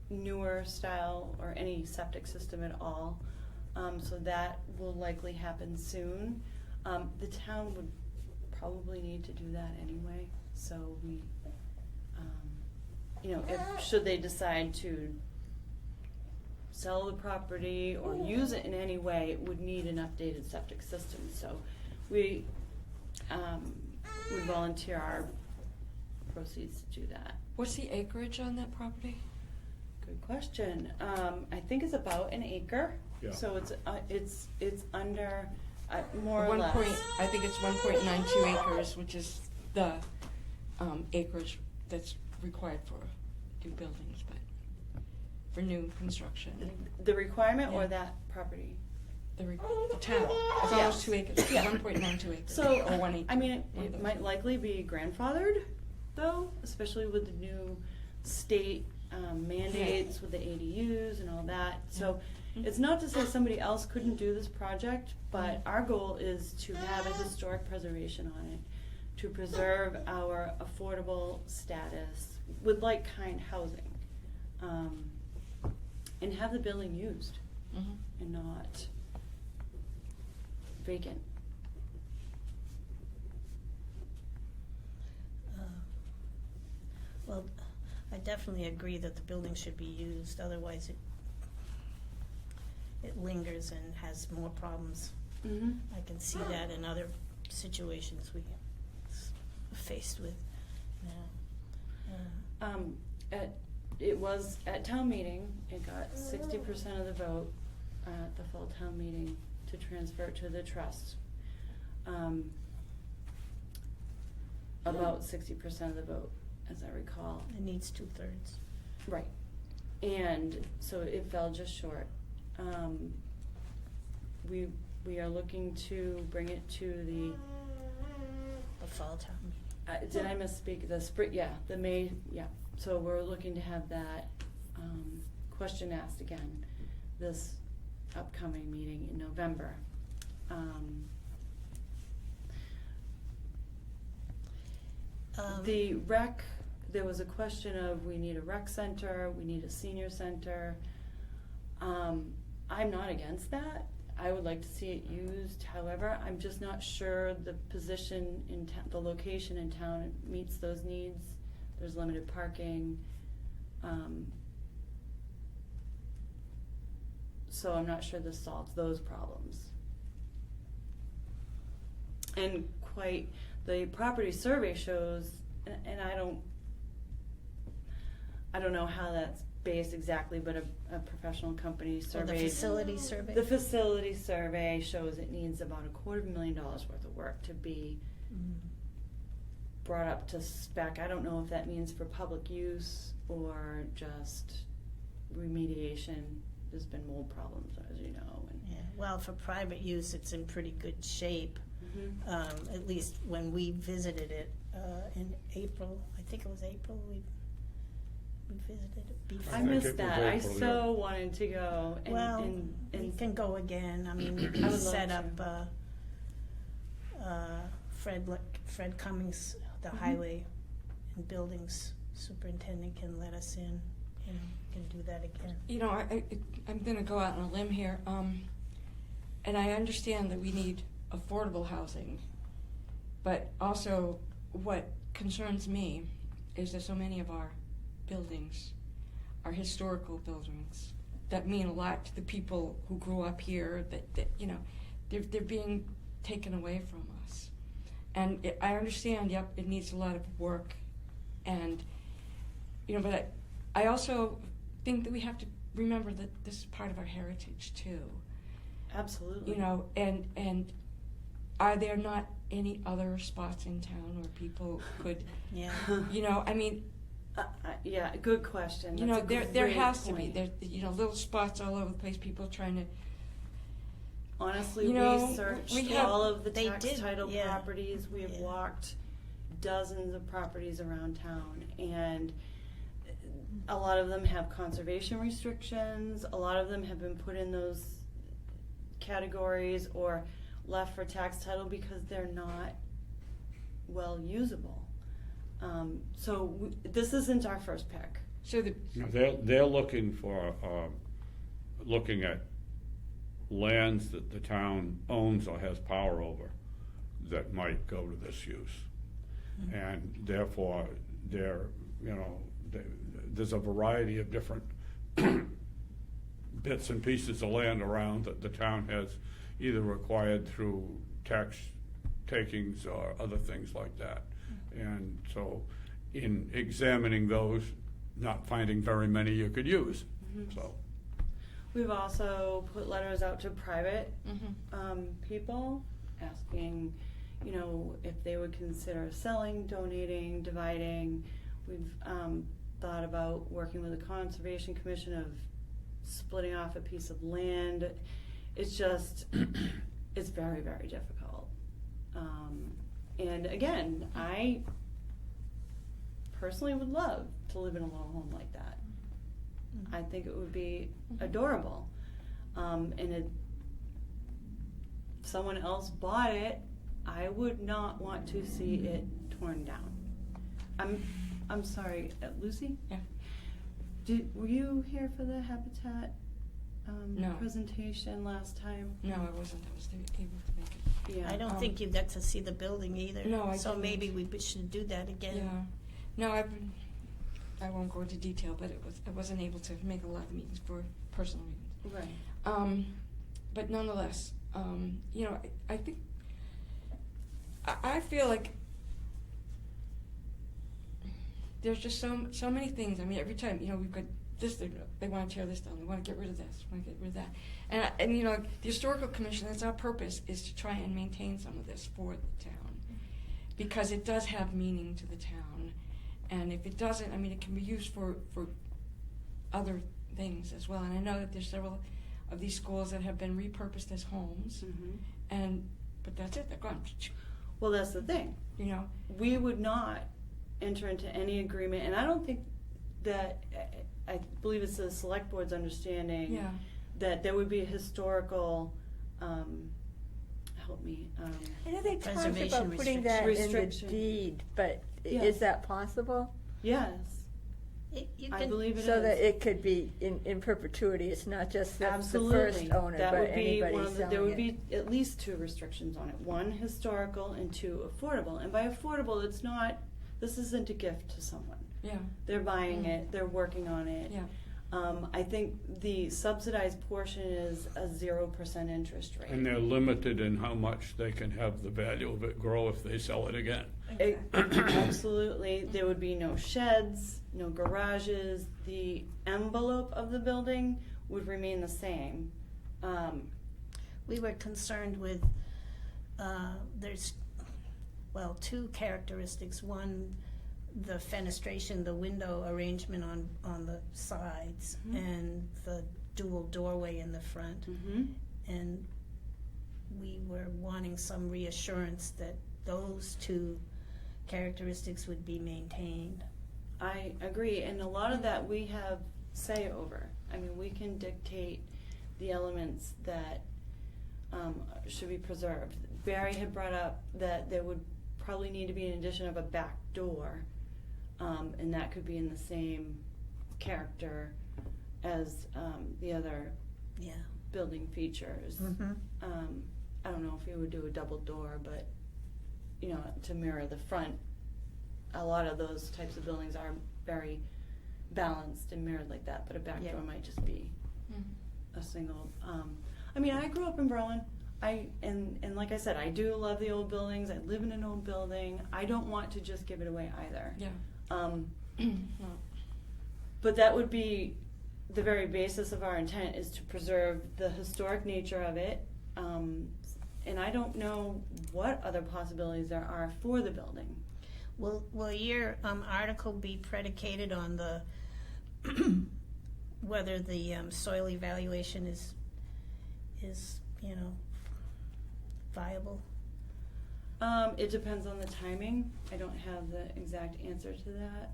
newer style or any septic system at all. So that will likely happen soon. The town would probably need to do that anyway, so we, you know, should they decide to sell the property or use it in any way, it would need an updated septic system, so we volunteer our proceeds to do that. What's the acreage on that property? Good question. I think it's about an acre. Yeah. So it's under more or One less. point, I think it's 1.92 acres, which is the acreage that's required for new buildings, but for new construction. The requirement or Yeah. that property? The town, it's Yeah. almost 2 acres, Yeah. 1.92 acres, So or 1 acre. I mean, one of it those. might likely be grandfathered, though, especially with the new state mandates with the ADUs and all that. So it's not to say somebody else couldn't do this project, but our goal is to have a historic preservation on it, to preserve our affordable status with like-kind housing, and have the building used Mhm. and not vacant. Well, I definitely agree that the building should be used, otherwise it lingers and has more problems. Mm-hmm. I can see that in other situations we faced with now. It was at town meeting, it got 60% of the vote at the fall town meeting to transfer it to the trust. About 60% of the vote, as I recall. It needs 2/3. Right. And so it fell just short. We are looking to bring it to The fall town meeting. did I misspeak? The spring, yeah, the May, yeah. So we're looking to have that question asked again this upcoming meeting in November. The rec, there was a question of we need a rec center, we need a senior center. I'm not against that. I would like to see it used. However, I'm just not sure the position in the location in town meets those needs. There's limited parking. So I'm not sure this solves those problems. And the property survey shows, and I don't know how that's based exactly, but a professional company So the surveyed. facility survey? The facility survey shows it needs about $250,000 worth of work to be brought up to spec. I don't know if that means for public use or just remediation. There's been mold problems, as you know. Yeah, well, for private use, it's in pretty good shape. And, At least when we visited it in April, I think it was April, we visited it before. I think it missed was that. I April, so wanted to go. And, Well, and we can go again. I mean, we I can would love set to. up, Fred Cummings, the highway and buildings superintendent can let us in, can do that again. You know, I'm gonna go out on a limb here, and I understand that we need affordable housing, but also what concerns me is that so many of our buildings are historical buildings that mean a lot to the people who grew up here, that you know, they're being taken away from us. And I understand, yep, it needs a lot of work, and, you know, but I also think that we have to remember that this is part of our heritage too. Absolutely. You know, and are there not any other spots in town where people could, Yeah. you know, I mean, Yeah, good question. you That's know, a there great has to be, point. there, you know, little spots all over the place, people trying to, Honestly, You know, we searched we have- all of the They tax did, title yeah. properties. We have Yeah. walked dozens of properties around town, and a lot of them have conservation restrictions. A lot of them have been put in those categories or left for tax title because they're not well usable. This isn't our first pick. so the, They're looking for, looking at lands that the town owns or has power over. that might go to this use. And therefore, there's a variety of different bits and pieces of land around that the town has either acquired through tax takings or other things like that. And so in examining those, not finding very many you could use, so. We've also put letters out to private Mm-hmm. people asking, if they would consider selling, donating, dividing. We've thought about working with the Conservation Commission of splitting off a piece of land. It's just, it's very, very difficult. And again, I personally would love to live in a little home like that. I think it would be adorable. And if someone else bought it, I would not want to see it torn down. I'm sorry, Lucy? Yeah. Were you here for the Habitat No. presentation last time? No, I wasn't. I was able to make it. Yeah. I don't think you got to see the building either. No, I So didn't. maybe we should do that again. Yeah. No, I won't go into detail, but I wasn't able to make a lot of meetings for personal reasons. Right. But nonetheless, I think I feel like there's just so many things. I mean, every time we've got this, they want to tear this down. They want to get rid of this. Want to get rid of that. And the historical commission. That's our purpose, is to try and maintain some of this for the town, because it does have meaning to the town. And if it doesn't, I mean, it can be used for other things as well. And I know that there's several of these schools that have been repurposed as homes, but that's it. They're gone. Well, that's the thing. We would not enter into any agreement, and I don't think that, I believe it's the select board's understanding Yeah. that there would be a historical, help me, I know they talked Preservation about putting that in the restriction. deed, but Yeah. is that possible? yes, You I can- believe it is. So that it could be in perpetuity, it's not just the Absolutely. first owner, That but would be anybody one of the, there selling would it. be at least 2 restrictions on it. 1, historical, and 2, affordable. And by affordable, this isn't a gift to someone. Yeah. They're buying it, they're working on it. Yeah. I think the subsidized portion is a 0% interest rate. And they're limited in how much they can have the value of it grow if they sell it again. Absolutely. There would be no sheds, no garages. The envelope of the building would remain the same. We were concerned with, there's, 2 characteristics. One, the fenestration, the window arrangement on the sides, and the dual doorway in the front. And we were wanting some reassurance that those 2 characteristics would be maintained. I agree, and a lot of that we have say over. I mean, we can dictate the elements that should be preserved. Barry had brought up that there would probably need to be an addition of a back door, and that could be in the same character as the other building features. I don't know if you would do a double door, but to mirror the front. A lot of those types of buildings are very balanced and mirrored like that, but a back door might just be a single. I mean, I grew up in Berlin. And like I said, I do love the old buildings. I live in an old building. I don't want to just give it away either. Yeah. But that would be the very basis of our intent, is to preserve the historic nature of it. And I don't know what other possibilities there are for the building. Will your article be predicated on the whether the soil evaluation is viable? It depends on the timing. I don't have the exact answer to that.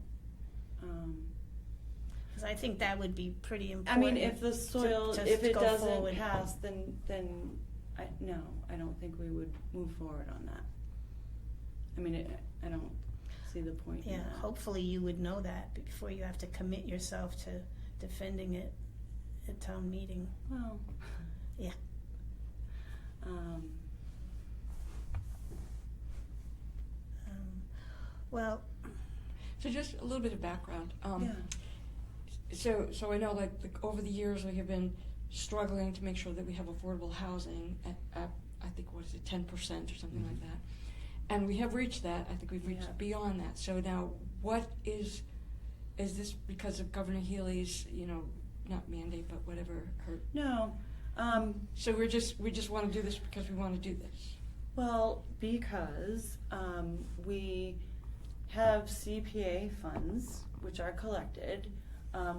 Because I think that would be pretty I important. mean, if the soil, to if it go doesn't forward. pass, then I don't think we would move forward on that. I mean, I don't see the point in Yeah, that. hopefully you would know that before you have to commit yourself to defending it at town meeting. Well, Yeah. Well, So just a little bit of background. Yeah. So I know like over the years we have been struggling to make sure that we have affordable housing at I think, what is it, 10% or something like that. And we have reached that. I think we've reached Yeah. beyond that. So now what is this because of Governor Healy's, not mandate, but whatever her. No. So we just want to do this because we want to do this. Well, because we have CPA funds, which are collected.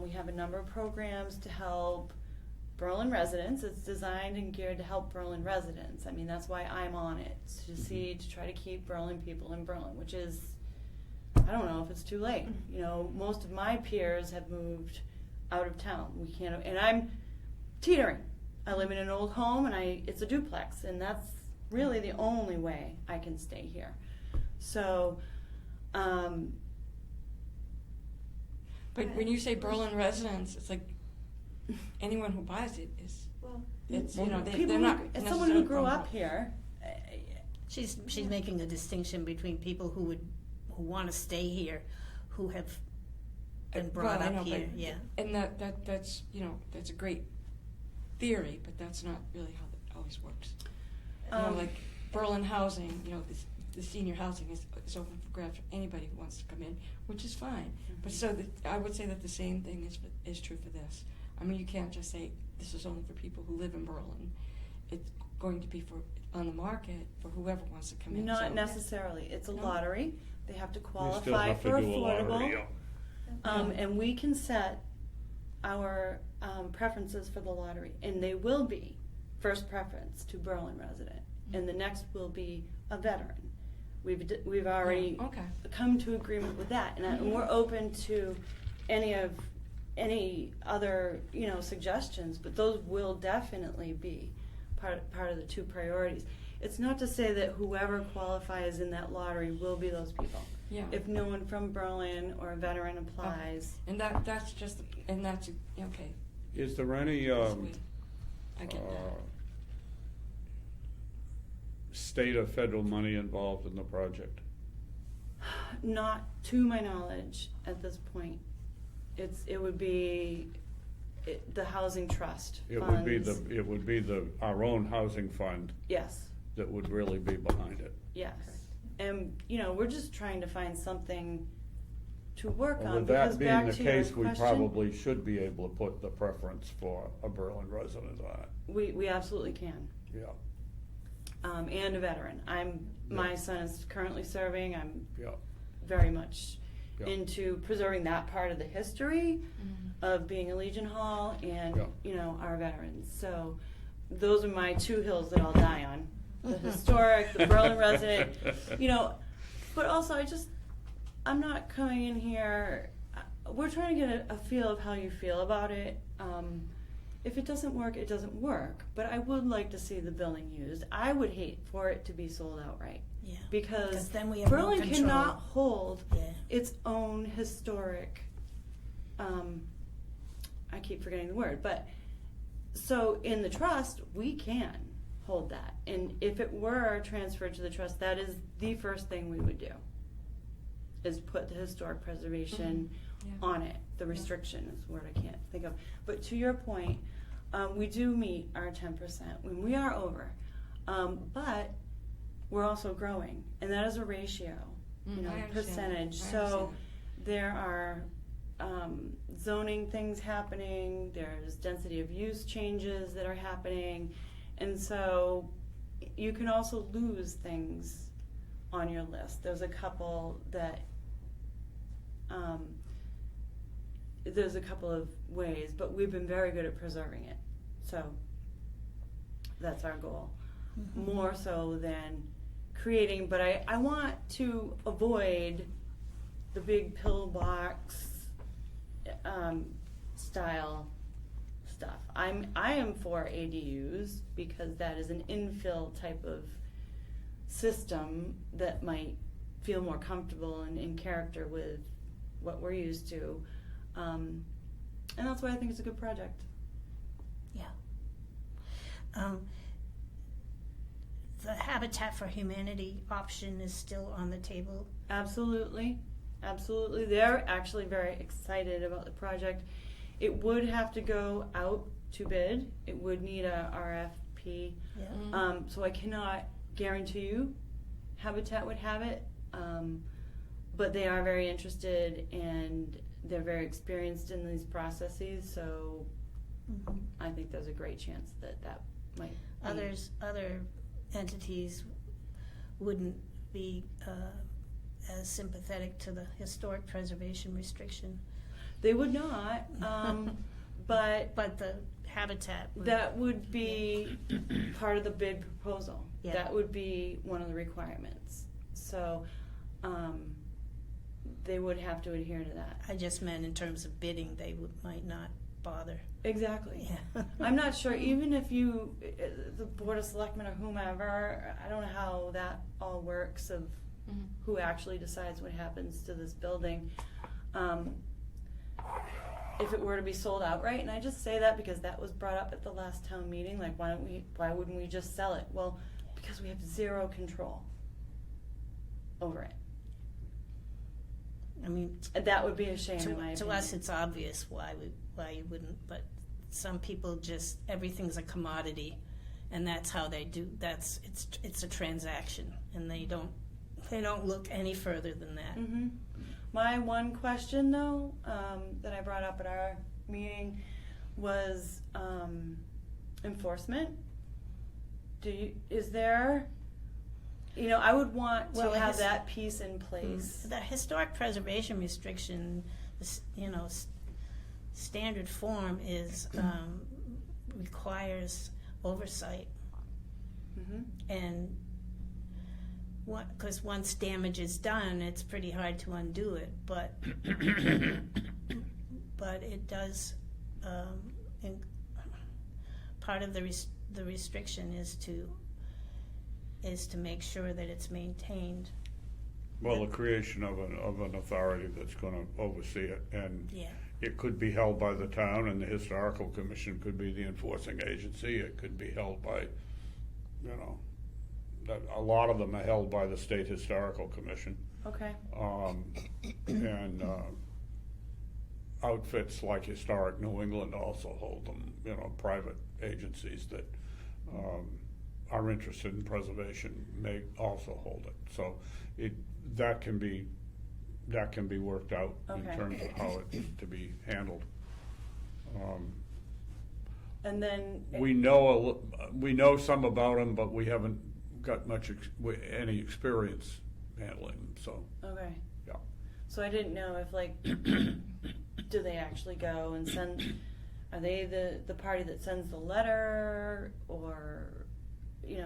We have a number of programs to help Berlin residents. It's designed and geared to help Berlin residents. I mean, that's why I'm on it, to try to keep Berlin people in Berlin, which is, I don't know if it's too late. Most of my peers have moved out of town. We can't, and I'm teetering. I live in an old home, and it's a duplex, and that's really the only way I can stay here. So, But when you say Berlin residents, it's like anyone who buys it is. well, It's people they're not. as someone who grew up here, she's making a distinction between people who want to stay here, who have been brought Well, I know, up here. but- Yeah. And that's that's a great theory, but that's not really how it always works. Like Berlin housing, the senior housing is open for grabs for anybody who wants to come in, which is fine. But so I would say that the same thing is true for this. I mean, you can't just say this is only for people who live in Berlin. It's going to be on the market for whoever wants to come in. not So- necessarily. It's a No? lottery. They have to We still qualify have to for do a affordable. lottery, yeah. And we can set our preferences for the lottery, and they will be first preference to Berlin resident, and the next will be a veteran. We've already Yeah, okay. come to agreement with that, and we're open to any other suggestions, but those will definitely be part of the two priorities. It's not to say that whoever qualifies in that lottery will be those people. Yeah. If no one from Berlin or a veteran applies. And that's just okay. Is there any, Sweet. I get that. state or federal money involved in the project? Not to my knowledge at this point. It would be the housing trust It funds. would be our own housing fund Yes, that would really be behind it. yes. And, we're just trying to find something to work Well, on, with that because being back the to your case, we question, probably should be able to put the preference for a Berlin resident on it. we absolutely can. Yeah, And a veteran. My Yeah. son is currently serving. I'm yeah. very much Yeah. into preserving that part of the history of being a Legion Hall and Yeah. our veterans. So those are my two hills that I'll die on: the historic, the Berlin resident. But also I'm not coming in here. We're trying to get a feel of how you feel about it. If it doesn't work, it doesn't work. But I would like to see the building used. I would hate for it to be sold outright. Yeah. Because then we have no Berlin control. cannot hold Yeah. its own historic. I keep forgetting the word, but so in the trust we can hold that, and if it were transferred to the trust, that is the first thing we would do. Is put the historic preservation Yeah. on it. The restriction is the word I can't think of. But to your point, we do meet our 10% when we are over, but we're also growing, and that is a ratio, I understand. percentage. I So understand. there are zoning things happening. There's density of use changes that are happening, and so you can also lose things on your list. There's a couple that there's a couple of ways, but we've been very good at preserving it. So that's our goal, more so than creating. But I want to avoid the big pillbox style stuff. I am for ADUs because that is an infill type of system that might feel more comfortable and in character with what we're used to. And that's why I think it's a good project. Yeah. the Habitat for Humanity option is still on the table. Absolutely, absolutely. They're actually very excited about the project. It would have to go out to bid. It would need a RFP. Yeah. So I cannot guarantee you Habitat would have it, but they are very interested and they're very experienced in these processes. So Mhm. I think there's a great chance that that might. be- Other entities wouldn't be as sympathetic to the historic preservation restriction, They would not, but but the Habitat would. that would be part of the bid proposal. Yeah. That would be one of the requirements. So they would have to adhere to that. I just meant in terms of bidding, they might not bother. Exactly. Yeah. I'm not sure, even if you, the Board of Selectmen or whomever, I don't know how that all works of Mhm. who actually decides what happens to this building. If it were to be sold outright, and I just say that because that was brought up at the last town meeting, like why wouldn't we just sell it? Well, because we have zero control over it. I mean, And that would be a shame in my to opinion. us, it's obvious why you wouldn't, but some people just, everything's a commodity, and that's how they do, it's a transaction, and they don't look any further than that. Mm-hmm. My one question, though, that I brought up at our meeting was enforcement. Is there, I would want to Well, have that piece in place. The historic preservation restriction, standard form is, requires oversight, Mm-hmm. and because once damage is done, it's pretty hard to undo it, but it does, part of the restriction is to make sure that it's maintained. Well, the creation of an authority that's gonna oversee it, and Yeah. it could be held by the town, and the historical commission could be the enforcing agency. It could be held by, that a lot of them are held by the state historical commission. Okay. And outfits like Historic New England also hold them, private agencies that are interested in preservation may also hold it. So that can be worked out in Okay. terms of how it's to be handled. And then We know some about them, but we haven't got any experience handling them, so, okay. yeah. So I didn't know if do they actually go and send? Are they the party that sends the letter, or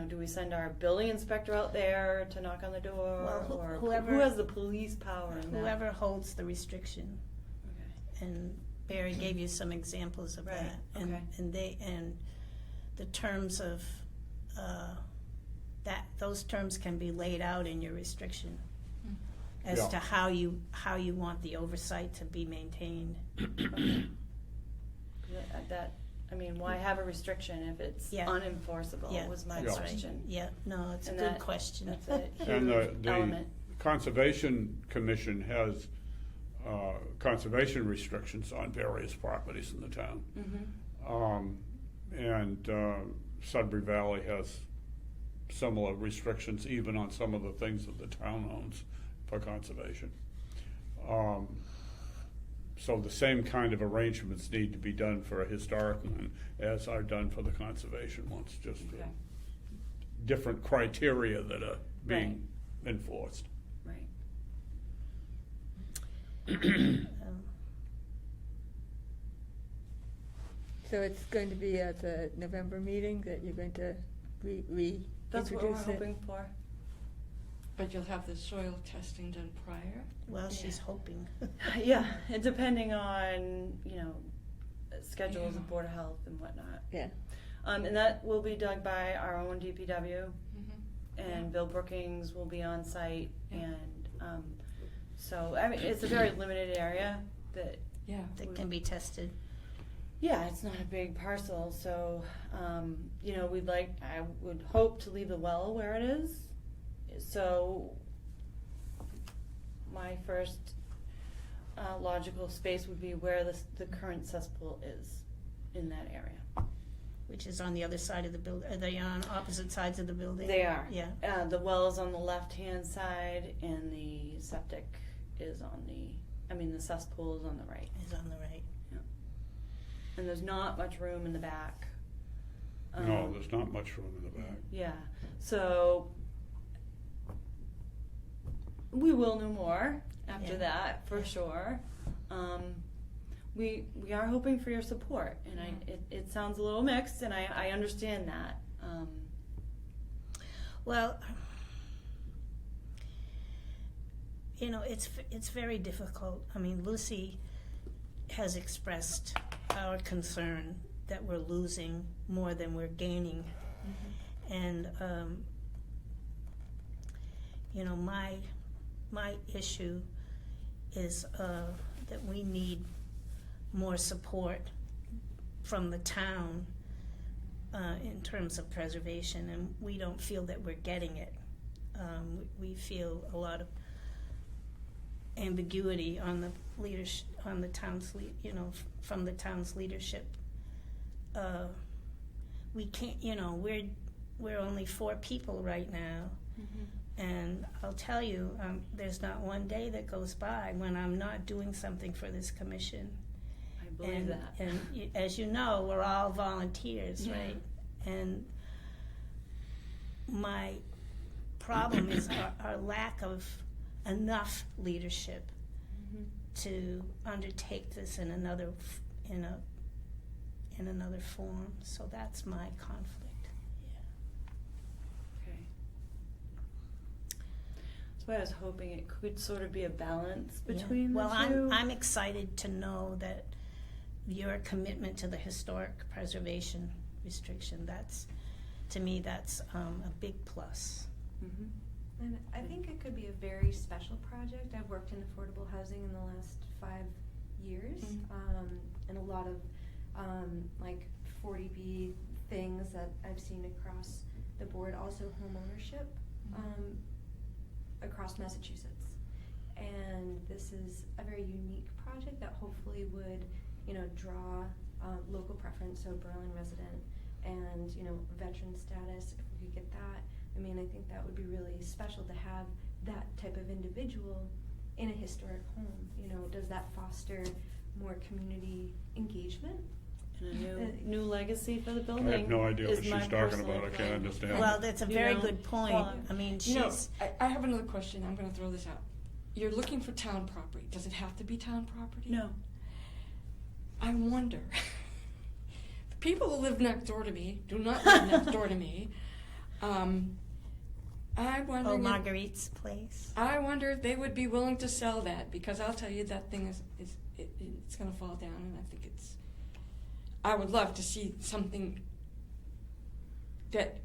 do we send our building inspector out there to knock on the door, Well, or whoever- who has the police power in that? Whoever holds the restriction, Okay. and Barry gave you some examples of Right, that, okay. and the terms of those terms can be laid out in your restriction as Yeah. to how you want the oversight to be maintained. Why have a restriction if it's Yeah. unenforceable? Yeah, Was my that's right. question. Yeah, no, it's a And good that- question. That's a huge And the element. Conservation Commission has conservation restrictions on various properties in the town. Mm-hmm. And Sudbury Valley has similar restrictions even on some of the things that the town owns for conservation. So the same kind of arrangements need to be done for a historic one as are done for the conservation ones, just Okay. different criteria that are being enforced. Right. So it's going to be at the November meeting that you're going to That's what we're reintroduce it? hoping for. But you'll have the soil testing done prior? Well, she's hoping. Yeah, and depending on schedules Yeah. of Board of Health and whatnot. Yeah. And that will be dug by our own DPW, Mm-hmm. and Bill Brookings will be on site, Yeah. and so it's a very limited area that Yeah. That can be tested. Yeah, it's not a big parcel, so, you know, I would hope to leave the well where it is. So my first logical space would be where the current cesspool is in that area. Which is on the other side of the building, are they on opposite sides of the building? They are. Yeah. The well is on the left-hand side and the septic is on the cesspool is on the right. Is on the right. And there's not much room in the back. No, there's not much room in the back. Yeah, so we will know more after Yeah. that, for sure. We are hoping for your support, and it sounds a little mixed, and I understand that. Well, you know, it's very difficult. I mean, Lucy has expressed our concern that we're losing more than we're gaining. And, you know, my issue is that we need more support from the town in terms of preservation, and we don't feel that we're getting it. We feel a lot of ambiguity on the leadership, on the town's, from the town's leadership. We can't, you know, we're only 4 people right now, and I'll tell you, there's not one day that goes by when I'm not doing something for this commission. I believe that. And as you know, we're all volunteers, Yeah. right? And my problem is our lack of enough leadership to undertake this in another form. So that's my conflict. Okay. That's why I was hoping it could sort of be a balance between Well, the two. I'm excited to know that your commitment to the historic preservation restriction, that's, to me, that's a big plus. Mhm. And I think it could be a very special project. I've worked in affordable housing in the last 5 years, and a lot of like 40B things that I've seen across the board. Also, home ownership across Massachusetts, and this is a very unique project that hopefully would, you know, draw local preference. So Berlin resident and, you know, veteran status. If we could get that. I mean, I think that would be really special to have that type of individual in a historic home. You know, does that foster more community engagement? And a new legacy for the building. I have no idea what is my she's talking personal about. I can't feeling. understand. Well, that's a You very know, good point. well, I mean, You know, she's, I have another question. I'm going to throw this out. You're looking for town property. Does it have to be town property? No. I wonder. The people who live next door to me do not live next door to me. I wonder. oh, Marguerite's place. I wonder if they would be willing to sell that, because I'll tell you that thing it's going to fall down, and I think I would love to see something that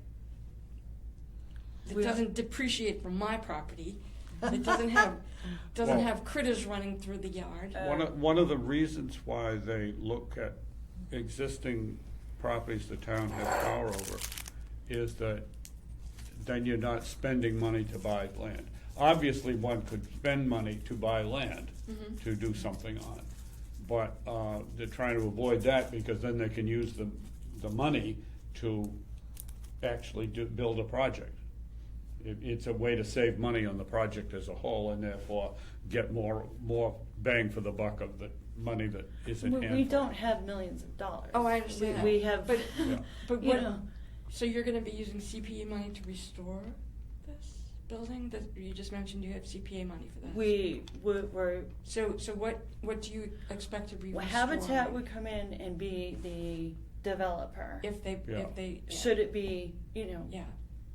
We are- doesn't depreciate from my property, that doesn't Well- have critters running through the yard. One of the reasons why they look at existing properties the town has power over is that then you're not spending money to buy land. Obviously, one could spend money to buy land to do something on it. But they're trying to avoid that, because then they can use the money to actually build a project. It's a way to save money on the project as a whole, and therefore get more bang for the buck of the money that is in hand. We don't have millions of dollars. Oh, I understand that. We have, But Yeah. But you what? know, So you're going to be using CPA money to restore this building? That you just mentioned you have CPA money for that. we're So what do you expect to be well, restored? Habitat would come in and be the developer. if they Yeah. Should it be, you know, yeah.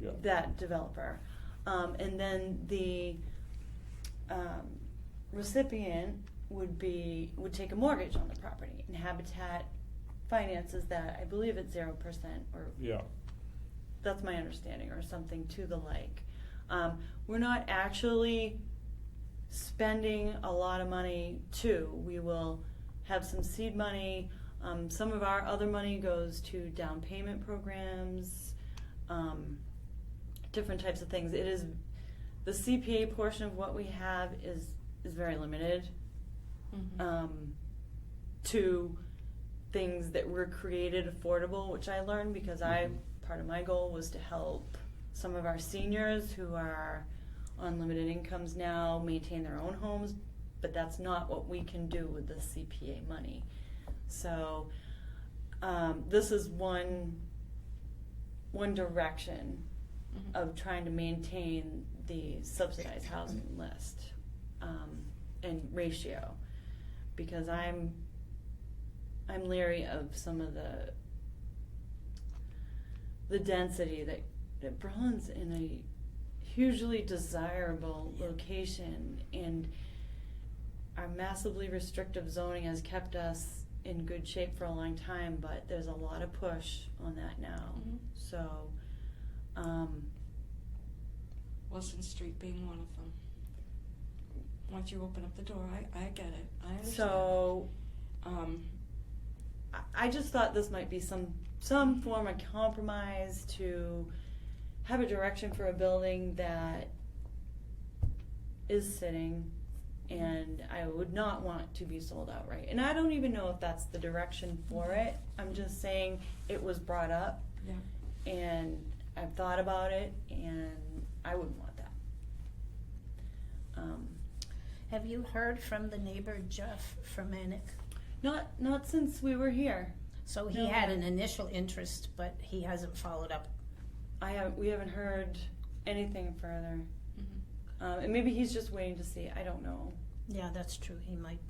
Yeah. that developer. And then the recipient would take a mortgage on the property, and Habitat finances that. I believe it's 0%, or Yeah. that's my understanding, or something to the like. We're not actually spending a lot of money too. We will have some seed money, Some of our other money goes to down payment programs, different types of things. It is, the CPA portion of what we have is very limited to things that were created affordable, which I learned because part of my goal was to help some of our seniors who are on limited incomes now maintain their own homes, but that's not what we can do with the CPA money. So this is one direction of trying to maintain the subsidized housing list and ratio, because I'm leery of some of the density that Berlin's in a hugely desirable location, and our massively restrictive zoning has kept us in good shape for a long time, but there's a lot of push on that now. So Wilson Street being one of them. Once you open up the door, I get it. I understand. So I just thought this might be some form of compromise to have a direction for a building that is sitting, and I would not want to be sold outright. And I don't even know if that's the direction for it. I'm just saying it was brought up, Yeah. and I've thought about it, and I wouldn't want that. Have you heard from the neighbor Jeff Fermanic? Not since we were here. So he No. had an initial interest, but he hasn't followed up. We haven't heard anything further. And maybe he's just waiting to see. I don't know. Yeah, that's true. He might.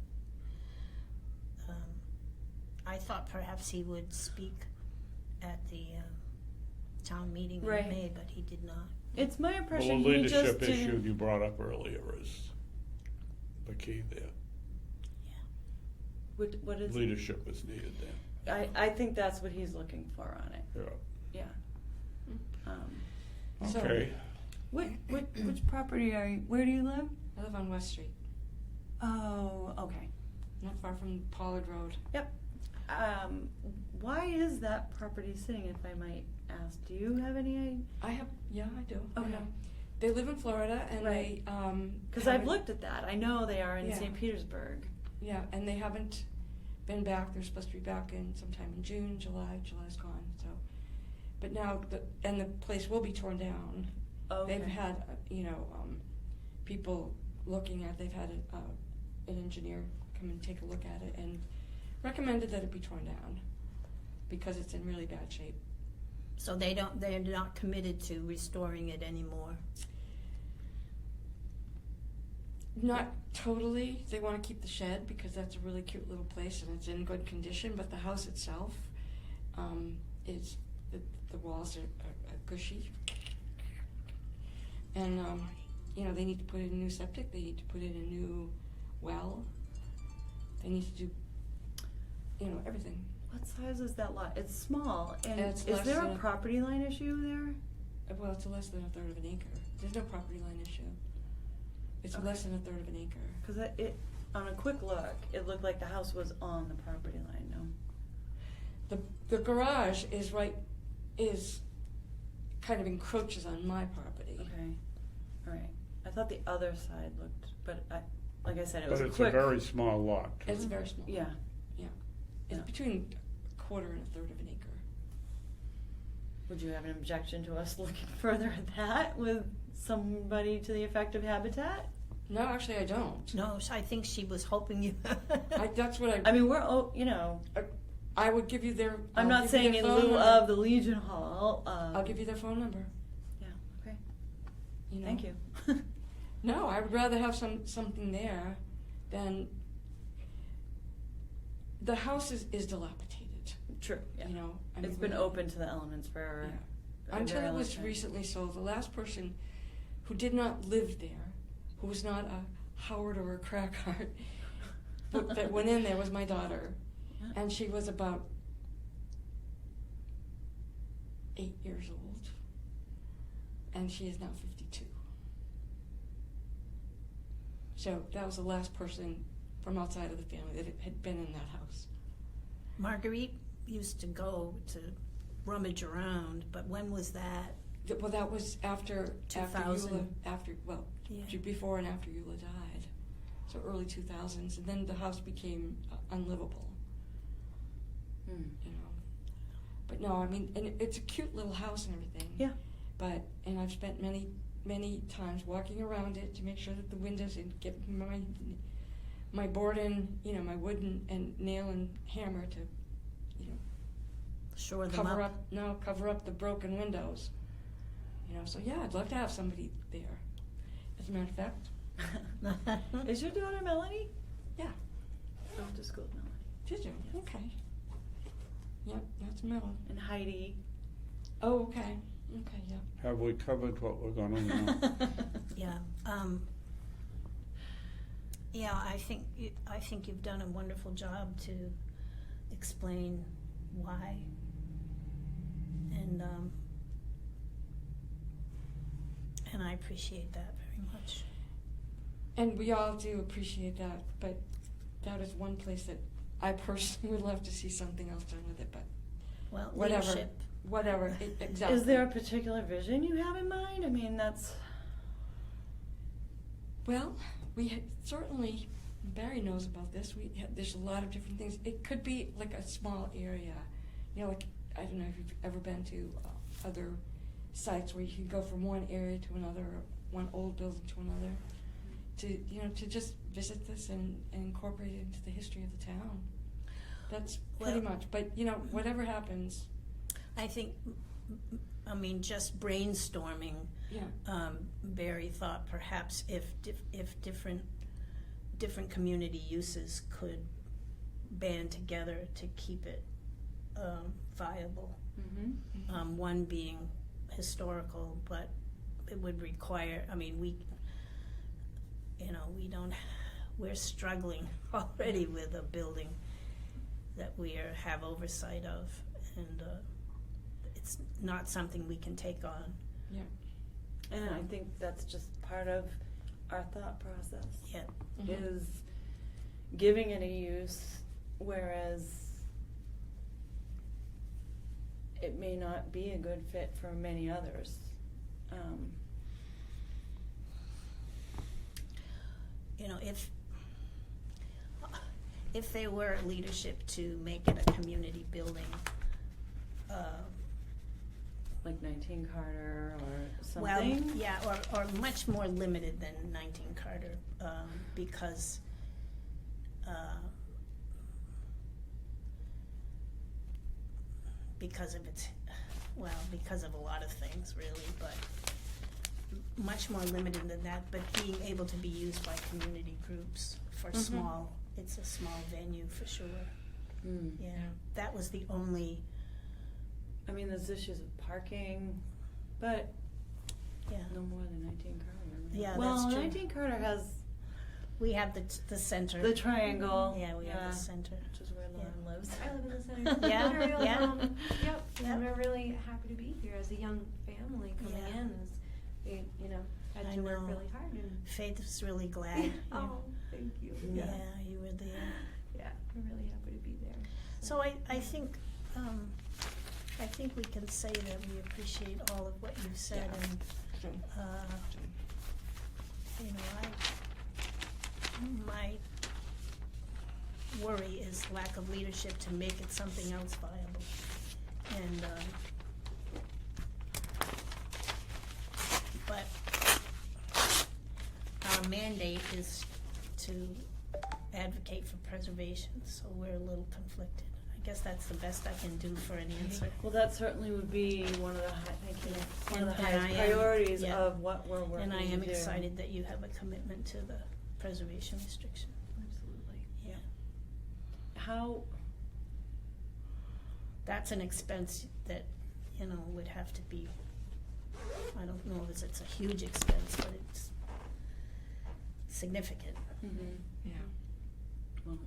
I thought perhaps he would speak at the town meeting Right. in May, but he did not. It's my Well, impression the he just leadership issue didn't. you brought up earlier is the key there. What is? Leadership is needed there. I think that's what he's looking for on it. Yeah. Yeah. So- Okay. Which property are you? Where do you live? I live on West Street, Oh, okay. not far from Pollard Road. Yep. Why is that property sitting, if I might ask? Do you have any? I do. I Okay. know. They live in Florida, and Right. they Because I've haven't- looked at that. I know they are in Yeah. St. Petersburg. Yeah, and they haven't been back. They're supposed to be back in sometime in June, July. July's gone, so. But now the place will be torn down. Okay. They've had people looking at. They've had an engineer come and take a look at it and recommended that it be torn down because it's in really bad shape. So they're not committed to restoring it anymore. Not totally. They want to keep the shed because that's a really cute little place and it's in good condition. But the house itself is the walls are gushy, and they need to put in a new septic. They need to put in a new well. They need to do everything. What size is that lot? It's small. And It's is less there than a a- property line issue there? Well, it's less than a third of an acre. There's no property line issue. It's Okay. less than a third of an acre. Because it, on a quick look, it looked like the house was on the property line. No. The garage is kind of encroaches on my property. Okay. All right. I thought the other side looked, but like I said, it was But it's quick. a very small lot. It's very small. Yeah. It's Yeah. between a quarter and a third of an acre. Would you have an objection to us looking further at that with somebody to the effect of Habitat? No, actually, I don't. No, I think she was hoping you. That's what I mean, we're I would give you their. I'm I'll not give you saying their in phone lieu number. of the Legion Hall. I'll give you their phone number. Yeah. Okay. You know? Thank you. No, I would rather have something there than. The house is dilapidated. True. Yeah. You know, It's been open to the elements for. Yeah. a Until very it long was time. recently sold. The last person who did not live there, who was not a Howard or a Crackhart, that went in there was my daughter, Yeah. and she was about 8 years old, and she is now 52. So that was the last person from outside of the family that had been in that house. Marguerite used to go to rummage around, but when was that? Well, that was after 2000. Eula, Yeah. before and after Eula died, so early 2000s, and then the house became unlivable. Hmm. You know, but no, I mean, and it's a cute little house and everything. Yeah. And I've spent many times walking around it to make sure that the windows and get my board and my wood and nail and hammer to Shore them cover up the broken windows. So yeah, I'd love to have somebody there. As a matter of fact, Is your daughter Melanie? yeah. I went to school with Melanie. Did you? Yes. Okay. Yep, that's Mel. And Heidi. Oh, okay. Okay, yeah. Have we covered what we're gonna know? Yeah. Yeah, I think you've done a wonderful job to explain why. And I appreciate that very much. And we all do appreciate that, but that is one place that I personally would love to see something else done with it, but Well, whatever. leadership. Whatever, exactly. Is there a particular vision you have in mind? I mean, that's. Well, certainly, Barry knows about this. There's a lot of different things. It could be like a small area. Like, I don't know if you've ever been to other sites where you can go from one area to another, or one old building to another, to just visit this and incorporate it into the history of the town. That's pretty Well- much. But, whatever happens. I think, just brainstorming, Yeah. Barry thought perhaps if different community uses could band together to keep it viable. Mm-hmm. One being historical, but it would require, we're struggling already with a building that we have oversight of, and it's not something we can take on. Yeah. And I think that's just part of our thought process. Yeah. Mhm. Is giving it a use, whereas it may not be a good fit for many others. If there were leadership to make it a community building, Like 19 Carter or well, something. yeah, or much more limited than 19 Carter, because because of a lot of things, really, but much more limited than that, but being able to be used by community groups for Mhm. it's a small venue for sure. Mm. Yeah, that was the only, I mean, there's issues of parking, but yeah. no more than 19 Carter. Yeah, well, that's true. 19 Carter has We have the center. the triangle. Yeah, we have the center. Which is where Yeah. Lauren lives. I live in the center. Yeah, Very yeah. Yep. Yep. And we're really happy to be here as a young family coming Yeah. in. As we, had I to work know. really hard. And Faith was really glad. oh, thank you. Yeah, you were there. Yeah, we're really happy to be there. So I think we can say that we appreciate all of what you've said, Yeah. and my worry is lack of leadership to make it something else viable, and but our mandate is to advocate for preservation, so we're a little conflicted. I guess that's the best I can do for an answer. Well, that certainly would be one of the one of the And highest I am- priorities yeah. of what we're working And I to am do. excited that you have a commitment to the preservation restriction. Absolutely. Yeah. How? That's an expense that, would have to be, I don't know if it's a huge expense, but it's significant. Mm-hmm. Yeah. Well,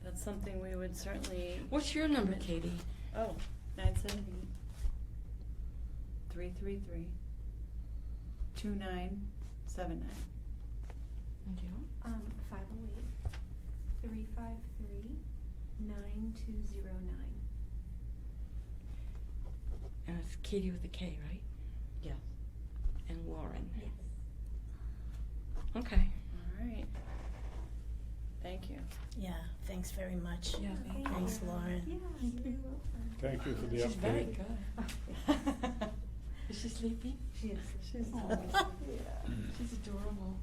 that's something we would certainly. What's your number, Katie? Oh, 978 333 2979. And you? 508-353-2979. 9209. And it's Katie with a K, right? Yeah. And Lauren. Yes. Okay. All right. Thank you. Yeah, thanks very much. Yeah. Thanks, Lauren. Yeah, you're welcome. Thank you for the She's very update. good. Is she sleepy? She is. She's Yeah. She's adorable.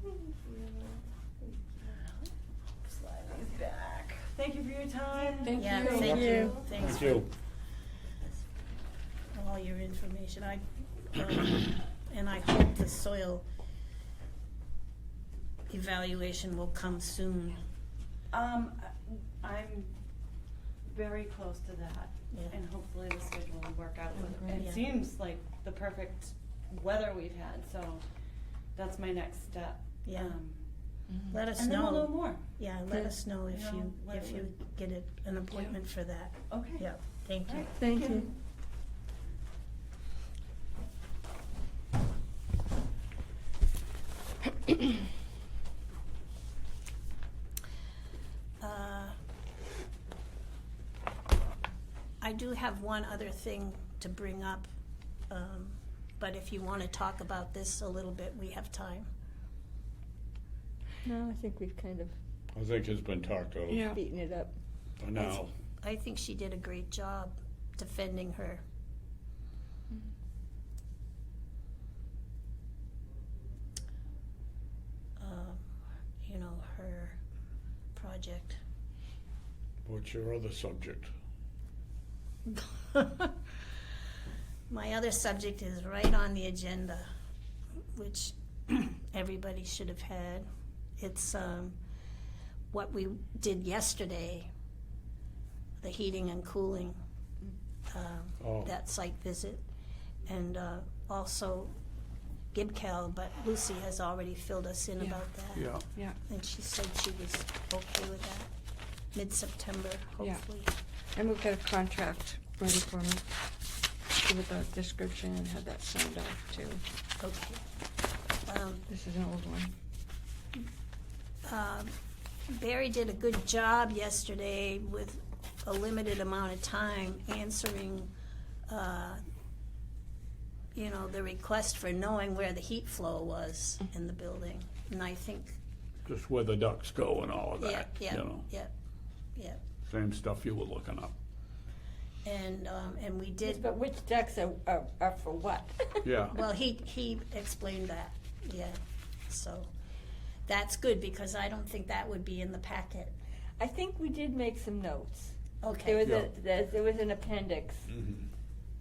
Slide these back. Thank you for your time. Thank Yeah, you. thank you. Thanks Thank for you. all your information. And I hope the soil evaluation will come soon. I'm very close to that, Yeah. and hopefully the schedule will work out. Oh, great. It Yeah. seems like the perfect weather we've had, so that's my next step. Yeah. Mhm. Let us And then know. we'll know more. Yeah, let Good. us know if You know, you, what if it you get an appointment for that. Okay. Yeah, thank All you. right. Thank you. I do have one other thing to bring up, but if you want to talk about this a little bit, we have time. No, I think we've kind of I think it's been talked over Yeah. beaten it up. now. I think she did a great job defending her. You know, her project. What's your other subject? My other subject is right on the agenda, which everybody should have had. It's what we did yesterday, the heating and cooling, Oh. that site visit, and also GibCal, but Lucy has already filled us in Yeah. about that. Yeah. Yeah. And she said she was okay with that, mid-September, Yeah. hopefully. And we've got a contract ready for me with a description and have that signed off too. Okay. This is an old one. Barry did a good job yesterday with a limited amount of time answering, the request for knowing where the heat flow was in the building. And I think, Just where the ducks go and all of yeah, that, yeah, you know. yeah. Same stuff you were looking up. And we did, But which ducks are for what? Yeah. well, he explained that, yeah. So that's good because I don't think that would be in the packet. I think we did make some notes. Okay. There was an appendix Mhm.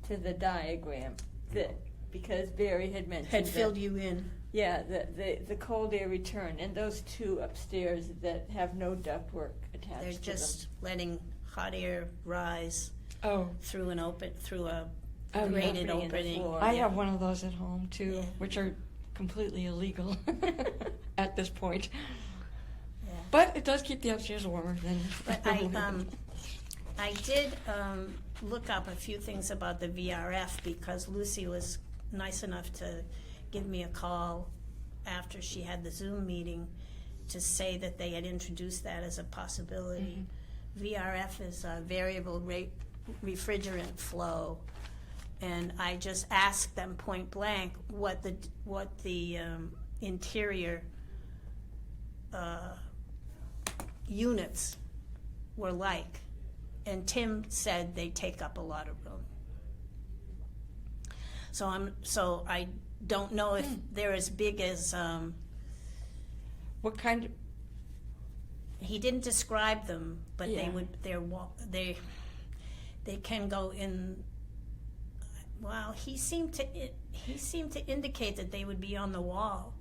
to the diagram that, because Barry had mentioned. Had that- filled you in. Yeah, the cold air return, and those two upstairs that have no ductwork attached They're to just letting hot air rise Oh, through a Oh, yeah. grated Opening in the opening. floor. I Yeah. have one of those at home too, Yeah. which are completely illegal at this point. Yeah. But it does keep the upstairs warmer than. But I did look up a few things about the VRF because Lucy was nice enough to give me a call after she had the Zoom meeting to say that they had introduced that as a possibility. VRF is a variable rate refrigerant flow, and I just asked them point blank what the interior units were like, and Tim said they take up a lot of room. So I don't know if they're as big as What kind of, he didn't describe them, but Yeah. they can go in. Well, he seemed to indicate that they would be on the wall.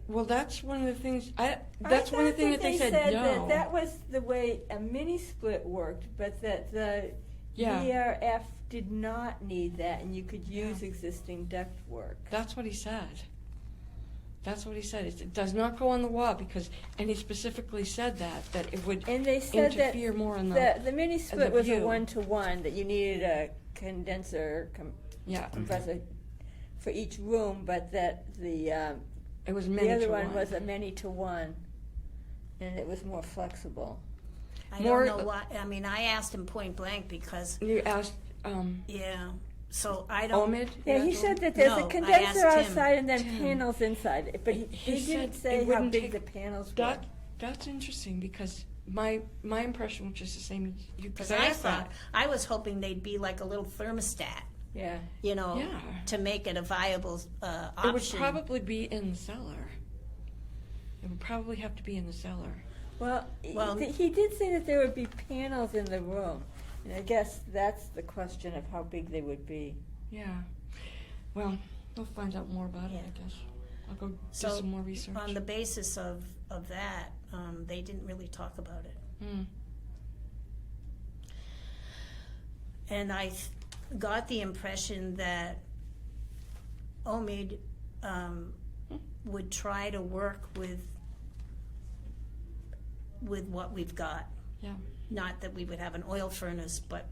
well, that's one of the things, I that's one of the thought things that they said no. that was the way a mini split worked, but that the Yeah. VRF did not need that, and you could use existing ductwork. That's what he said. That's what he said. It does not go on the wall because, and he specifically said that it would And they said that interfere more on the, the mini split was a view. 1-to-1, that you needed a condenser yeah, compressor for each room, but that it was the many other to one was a many-to-1, and it was more flexible. I more. don't know why, I mean, I asked him point blank because, You asked yeah, so I don't. Omid. Yeah, he said that there's No, a I condenser asked him. outside and then Tim. panels inside, but he didn't said say it how wouldn't big take- the panels were. That's interesting because my impression was just the same as you. Because I thought, I was hoping they'd be like a little thermostat, Yeah. you know, Yeah. to make it a viable option. It would probably be in the cellar. It would probably have to be in the cellar. Well, Well- he did say that there would be panels in the room, and I guess that's the question of how big they would be. Yeah. Well, we'll find out more about it, Yeah. I guess. I'll go do So, some more research. On the basis of that, they didn't really talk about it. Mm. And I got the impression that Omid would try to work with what we've got. Yeah. Not that we would have an oil furnace, but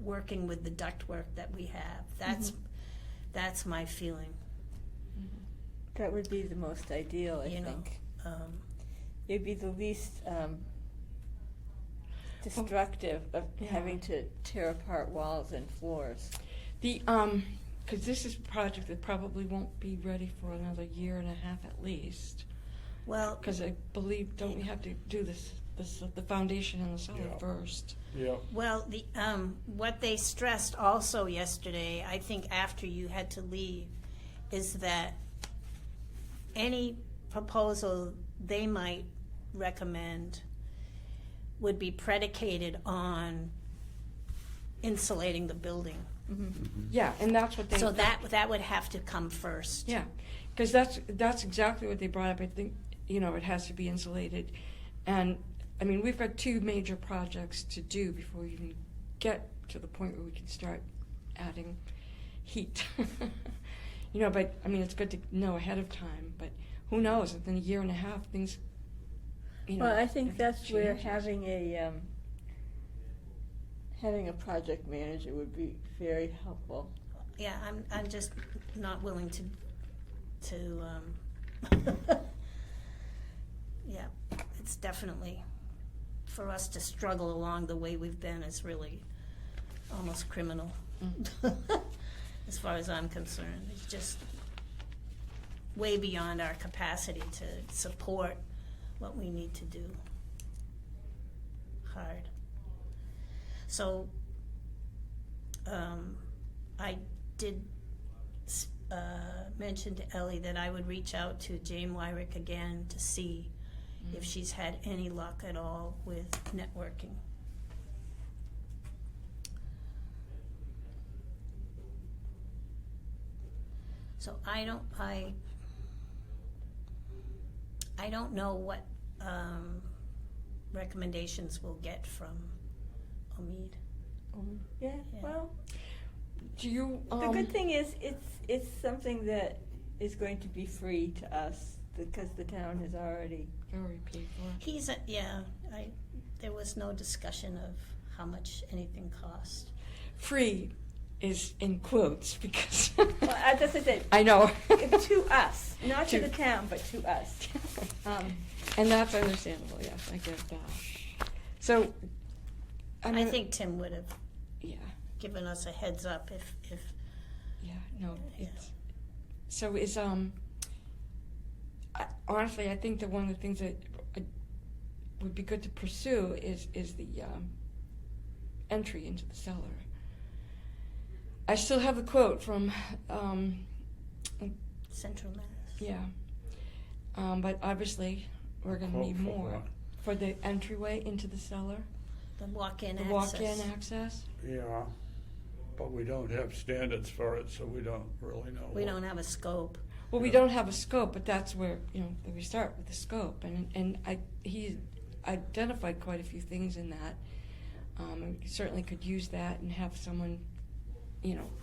working with the ductwork that we have. That's my feeling. That would be the most ideal, I You know, think. It'd be the least destructive of Yeah. having to tear apart walls and floors. The because this is a project that probably won't be ready for another year and a half at least. Well, Because I believe, don't we have to do the foundation and the cellar Yeah. first? Yeah, well, the what they stressed also yesterday, I think after you had to leave, is that any proposal they might recommend would be predicated on insulating the building. Yeah, and that's what they. So that would have to come first. Yeah, because that's exactly what they brought up. I think it has to be insulated, and I mean we've got two major projects to do before we even get to the point where we can start adding heat. But I mean it's good to know ahead of time. But who knows? Within a year and a half, things. Well, I think it that's where changes. having a project manager would be very helpful. Yeah, I'm just not willing to yeah, it's definitely, for us to struggle along the way we've been is really almost criminal. As far as I'm concerned, it's just way beyond our capacity to support what we need to do. Hard. So, I did mention to Ellie that I would reach out to Jane Wyrick again to see if she's had any luck at all with networking. So I don't know what recommendations we'll get from Omid. Yeah, Yeah. well, Do you? the good thing is it's something that is going to be free to us because the town has already. Already paid for. There was no discussion of how much anything cost. Free is in quotes because. Well, that's what I said. I know. To us, not to To- the town, but to us. And that's understandable. Yes, I get that. So, I think Tim would have Yeah. given us a heads up if Yeah. No. Yeah. It's so is honestly, I think that one of the things that would be good to pursue is the entry into the cellar. I still have the quote from Central Mass. yeah, but obviously we're going to Quote need for more what? for the entryway into the cellar, The walk-in the access. walk-in access. yeah, but we don't have standards for it, so we don't really know. We what- don't have a scope. Well, we don't have a scope, but that's where we start with the scope, and he identified quite a few things in that. And we certainly could use that and have someone,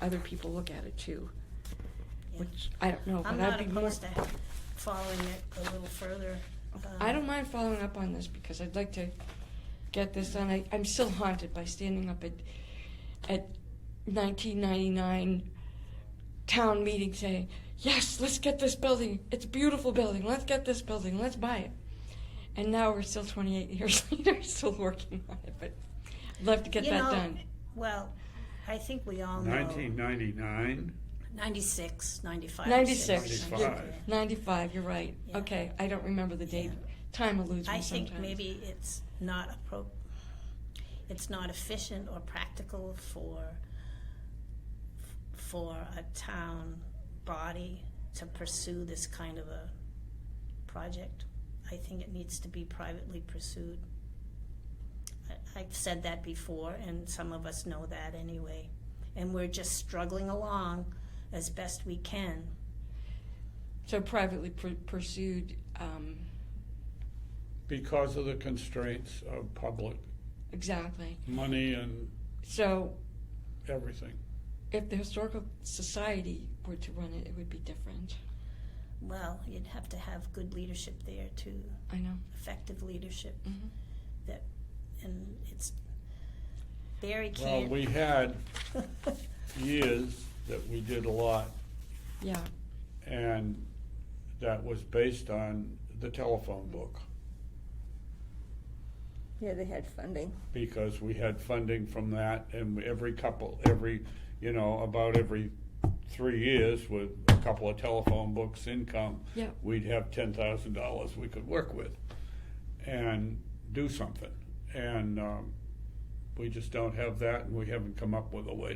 other people look at it too. Yeah. Which I don't know, I'm but not I'd be more. opposed to following it a little further. I don't mind following up on this because I'd like to get this done. I'm still haunted by standing up at 1999 town meeting saying, yes, let's get this building. It's a beautiful building. Let's get this building. Let's buy it. And now we're still 28 years later, still working on it, but I'd love to get You that know, done. Well, I think we all know. 1999. 96, 95. 96. 95. 95, you're right. Yeah. Okay, I don't remember the date. Yeah. Time eludes me I sometimes. think maybe it's not it's not efficient or practical for a town body to pursue this kind of a project. I think it needs to be privately pursued. I've said that before, and some of us know that anyway. And we're just struggling along as best we can. So privately pursued, Because of the constraints of public exactly. money and So everything. if the Historical Society were to run it, it would be different. Well, you'd have to have good leadership there too, I know. effective leadership. Hmm. And it's Barry Well, can't. we had years that we did a lot, Yeah. and that was based on the telephone book, Yeah, they had funding. because we had funding from that, and about every 3 years with a couple of telephone books income, Yeah. we'd have $10,000 we could work with and do something. And we just don't have that, and we haven't come up with a way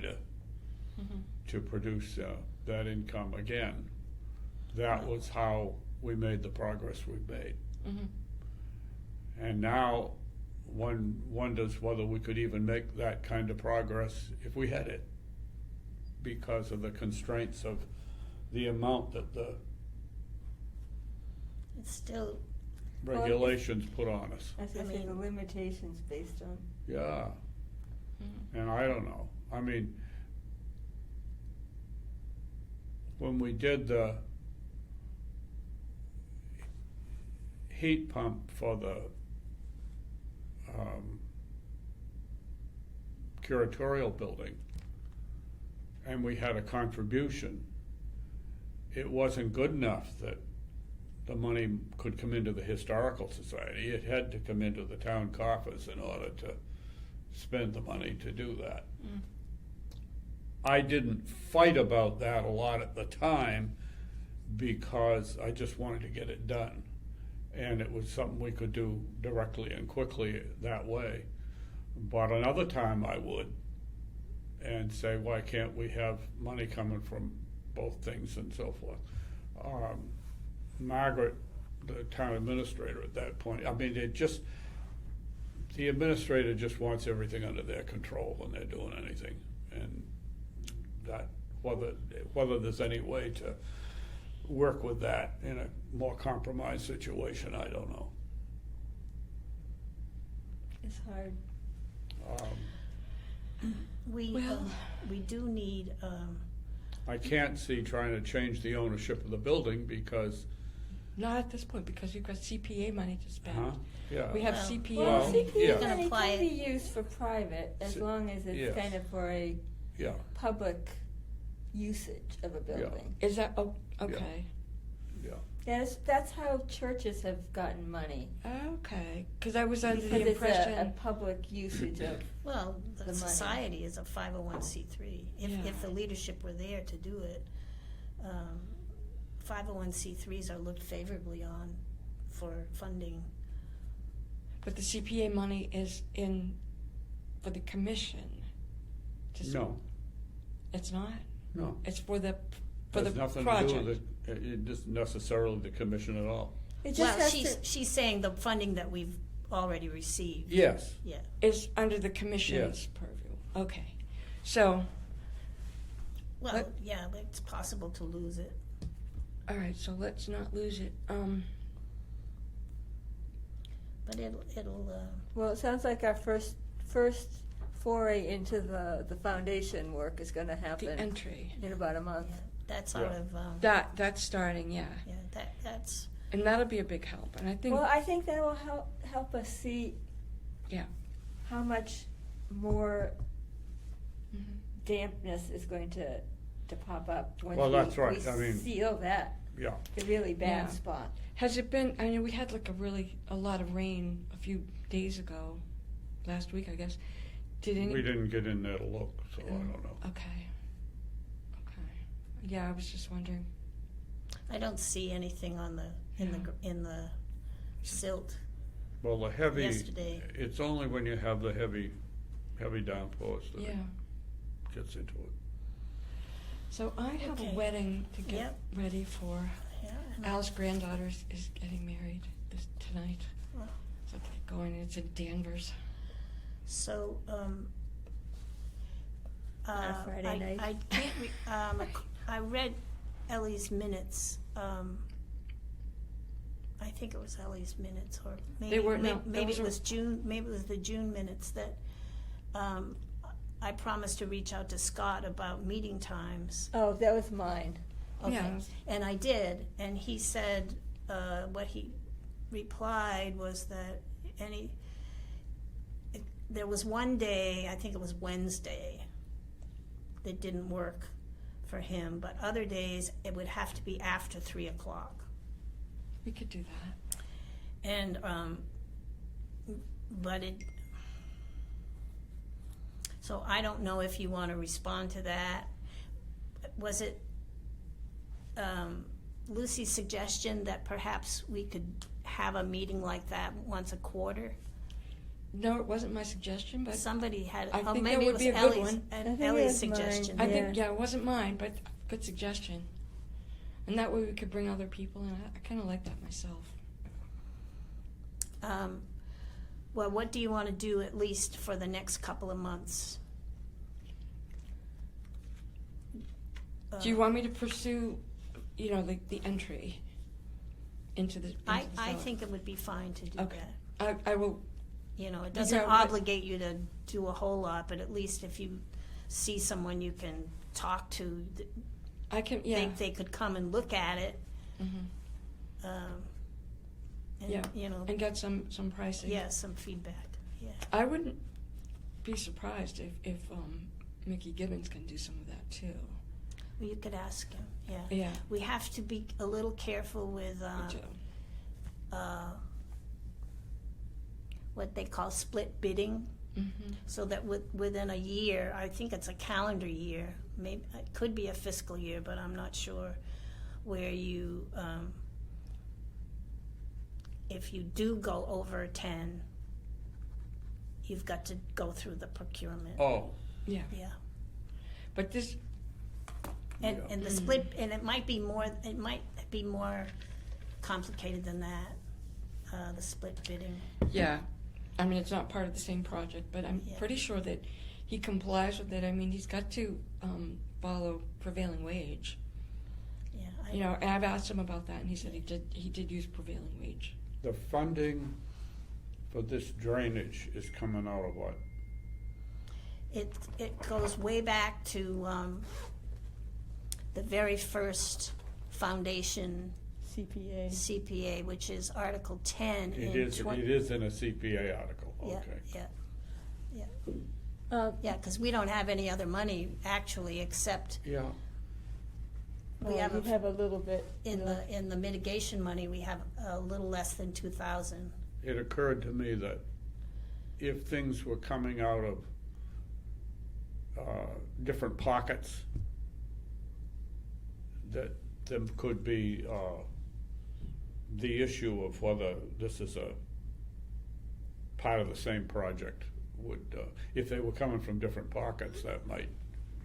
to produce that income again. That was how we made the progress we made. Hmm. And now one wonders whether we could even make that kind of progress if we had it, because of the constraints of the amount that the It's still, regulations put on us. I was I gonna say mean- the limitations based on. Yeah, Hmm. and I don't know. I mean, when we did the heat pump for the curatorial building, and we had a contribution, it wasn't good enough that the money could come into the Historical Society. It had to come into the town coffers in order to spend the money to do that. Mm. I didn't fight about that a lot at the time, because I just wanted to get it done. And it was something we could do directly and quickly that way. But another time I would, and say, why can't we have money coming from both things and so forth. Margaret, the town administrator at that point, I mean, the administrator just wants everything under their control when they're doing anything. And that, whether there's any way to work with that in a more compromised situation, I don't know. It's hard. Well- we do need, I can't see trying to change the ownership of the building because, Not at this point, because we've got CPA money to spend. yeah. We have Well- CPA. Well, Well, CPA yeah. Can money apply can be it. used for private as S- long as it's yes. kind of for a Yeah, public usage of a building. Is that, oh, okay. yeah. Yes, that's how churches have gotten money. Okay, because I was under Because the it's a impression, public usage of. well, the The money. society is a 501c3. Yeah. If the leadership were there to do it, 501c3s are looked favorably on for funding. but the CPA money is in for the commission. No, It's not? no. It's for the Has nothing project. to do with it isn't necessarily the commission at all. It just Well, has she's, to. she's saying the funding that we've already received. Yes, Yeah. Is under the commission's purview. Okay. So, Well, What? yeah, but it's possible to lose it. all right, so let's not lose it. But it'll, Well, it sounds like our first foray into the foundation work is going to The happen entry. in about a month. yeah, that's Yeah. out of, That's starting, yeah. yeah, that's, And that'll be a big help. And I think, Well, I think that will help us see yeah. how much more Mhm. dampness is going to pop up once Well, that's right. we I mean- seal that. Yeah. a really bad Yeah. spot. Has it been, I mean, we had like a lot of rain a few days ago, last week, I guess. Did any? We didn't get in there to look, so I don't know. Okay. Yeah, I was just wondering. I don't see anything on the, in the silt. Well, the heavy, Yesterday. it's only when you have the heavy downpours that Yeah. it gets into it. So I have Okay. a wedding to get Yep. ready for. Yeah. Al's granddaughter is getting married tonight. Wow. So they're going, it's in Danvers. So, On a Friday I, night. I can't, I read Ellie's minutes, I think it was Ellie's minutes, or maybe, They were- no, maybe those it were- was June, maybe it was the June minutes that, I promised to reach out to Scott about meeting times. Oh, that was mine. Okay, Yeah. and I did, and he said, what he replied was that there was one day, I think it was Wednesday, that didn't work for him, but other days it would have to be after 3:00. We could do that. And, but so I don't know if you want to respond to that. Was it, Lucy's suggestion that perhaps we could have a meeting like that once a quarter? No, it wasn't my suggestion, but Somebody had, I oh, think maybe that it would was be a good Ellie's, one. I think it Ellie's was mine. suggestion. I think, Yeah. yeah, it wasn't mine, but good suggestion. And that way we could bring other people in. I kind of like that myself. Well, what do you want to do at least for the next couple of months? Do you want me to pursue, the entry into the? I zone? think it would be fine to do Okay. that. I will. You know, it Figure doesn't out what- obligate you to do a whole lot, but at least if you see someone you can talk to, I can. Yeah. think they could come and look at it, Mhm. and, Yeah. you know, And get some pricing. yeah, some feedback, yeah. I wouldn't be surprised if Mickey Gibbons can do some of that too. Well, you could ask him, yeah. Yeah. We have to be a little careful with, Me too. what they call split bidding, Mhm. so that within a year, I think it's a calendar year, maybe, it could be a fiscal year, but I'm not sure, where you, if you do go over 10, you've got to go through the procurement. Oh, Yeah. Yeah, But this. and, Yeah. and the split, and it might be more complicated than that, the split bidding. Yeah. I mean, it's not part of the same project, but I'm Yeah. pretty sure that he complies with it. I mean, he's got to follow prevailing wage. Yeah, And I've asked him about that, and he said he did use prevailing wage. the funding for this drainage is coming out of what? It goes way back to, the very first foundation CPA. CPA, which is Article 10 It in is in a CPA article, Yeah, okay. yeah, yeah, because we don't have any other money actually, except Yeah, we have you have a little bit. in the mitigation money, we have a little less than 2,000. it occurred to me that if things were coming out of different pockets, that there could be the issue of whether this is a part of the same project would, if they were coming from different pockets, that might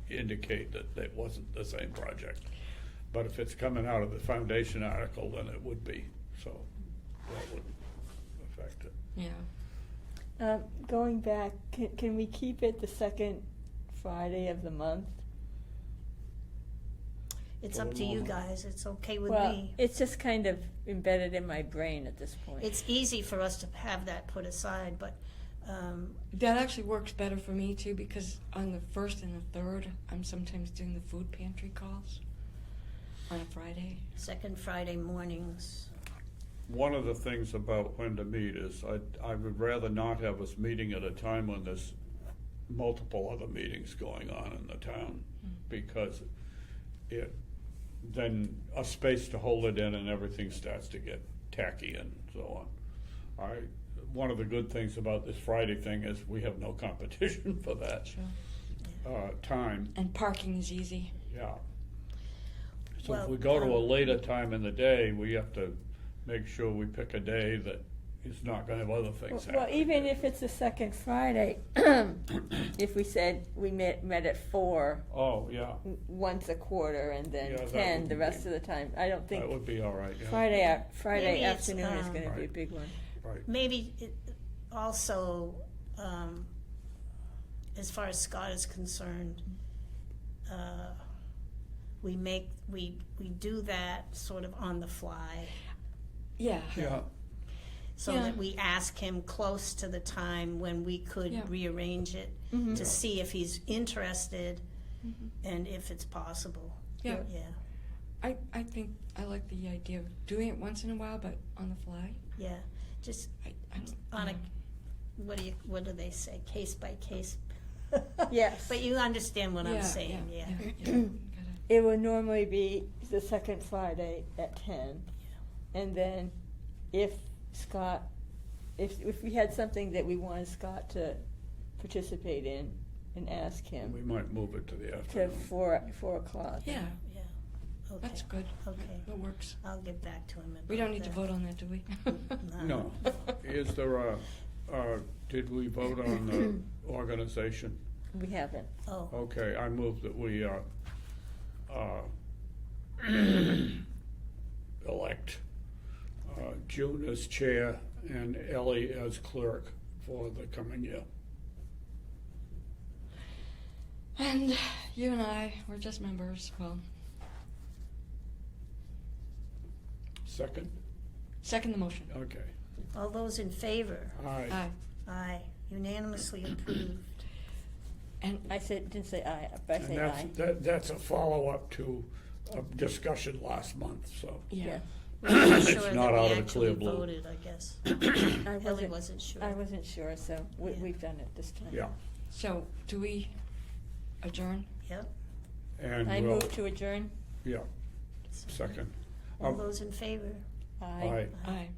indicate that it wasn't the same project. But if it's coming out of the foundation article, then it would be, so that would affect it. Yeah. Going back, can we keep it the second Friday of the month? It's For up the to you moment. guys, it's okay with Well, me. it's just kind of embedded in my brain at this point. It's easy for us to have that put aside, but, That actually works better for me too, because on the 1st and the 3rd, I'm sometimes doing the food pantry calls on a Friday. second Friday mornings, One of the things about when to meet is I would rather not have us meeting at a time when there's multiple other meetings going on in the town, because it then a space to hold it in, and everything starts to get tacky and so on. One of the good things about this Friday thing is we have no competition for that time. And parking is easy. Yeah. So if Well, we go to a later time in the day, we have to make sure we pick a day that is not gonna have other things Well, happening. even if it's the second Friday, if we said we met at 4 Oh, yeah, once a quarter and then Yeah, that 10 would the be- rest of the time, I don't think that would be all right, yeah. Friday Maybe it's, afternoon is gonna be a Right. big one. Right. Maybe it also, as far as Scott is concerned, we do that sort of on the fly, Yeah. Yeah, so Yeah. that we ask him close to the time when we could Yeah. rearrange it Mhm. to Yeah. see if he's interested Mhm. and if it's possible. Yeah. Yeah, I think I like the idea of doing it once in a while, but on the fly. yeah, just I don't, on a, yeah. what do they say, case by case? Yes. But you understand what I'm Yeah, saying, yeah. Gotta- It would normally be the second Friday at 10. And then if Scott, if we had something that we wanted Scott to participate in and ask him we might move it to the to afternoon. 4 o'clock. Yeah, Yeah, okay. that's good. Okay. That works. I'll get back to him about We don't need to that. vote on that, do we? No, is there did we vote on the organization? We haven't. Oh, Okay, I move that we, elect, June as chair and Ellie as clerk for the coming year. And you and I, we're just members. Well, Second? second the motion. Okay. all those in favor? Aye. Aye. Aye, unanimously approved. And I didn't say aye, but I And say aye. that's a follow-up to a discussion last month, so. yeah. We're not It's sure not that out we of the actually clear blue. voted, I guess. I Ellie wasn't sure. I wasn't sure, so Yeah. we've done it this time. Yeah, So do we adjourn? Yep, and I we'll, move to adjourn. yeah, second. all those in favor? Aye. Aye. Aye.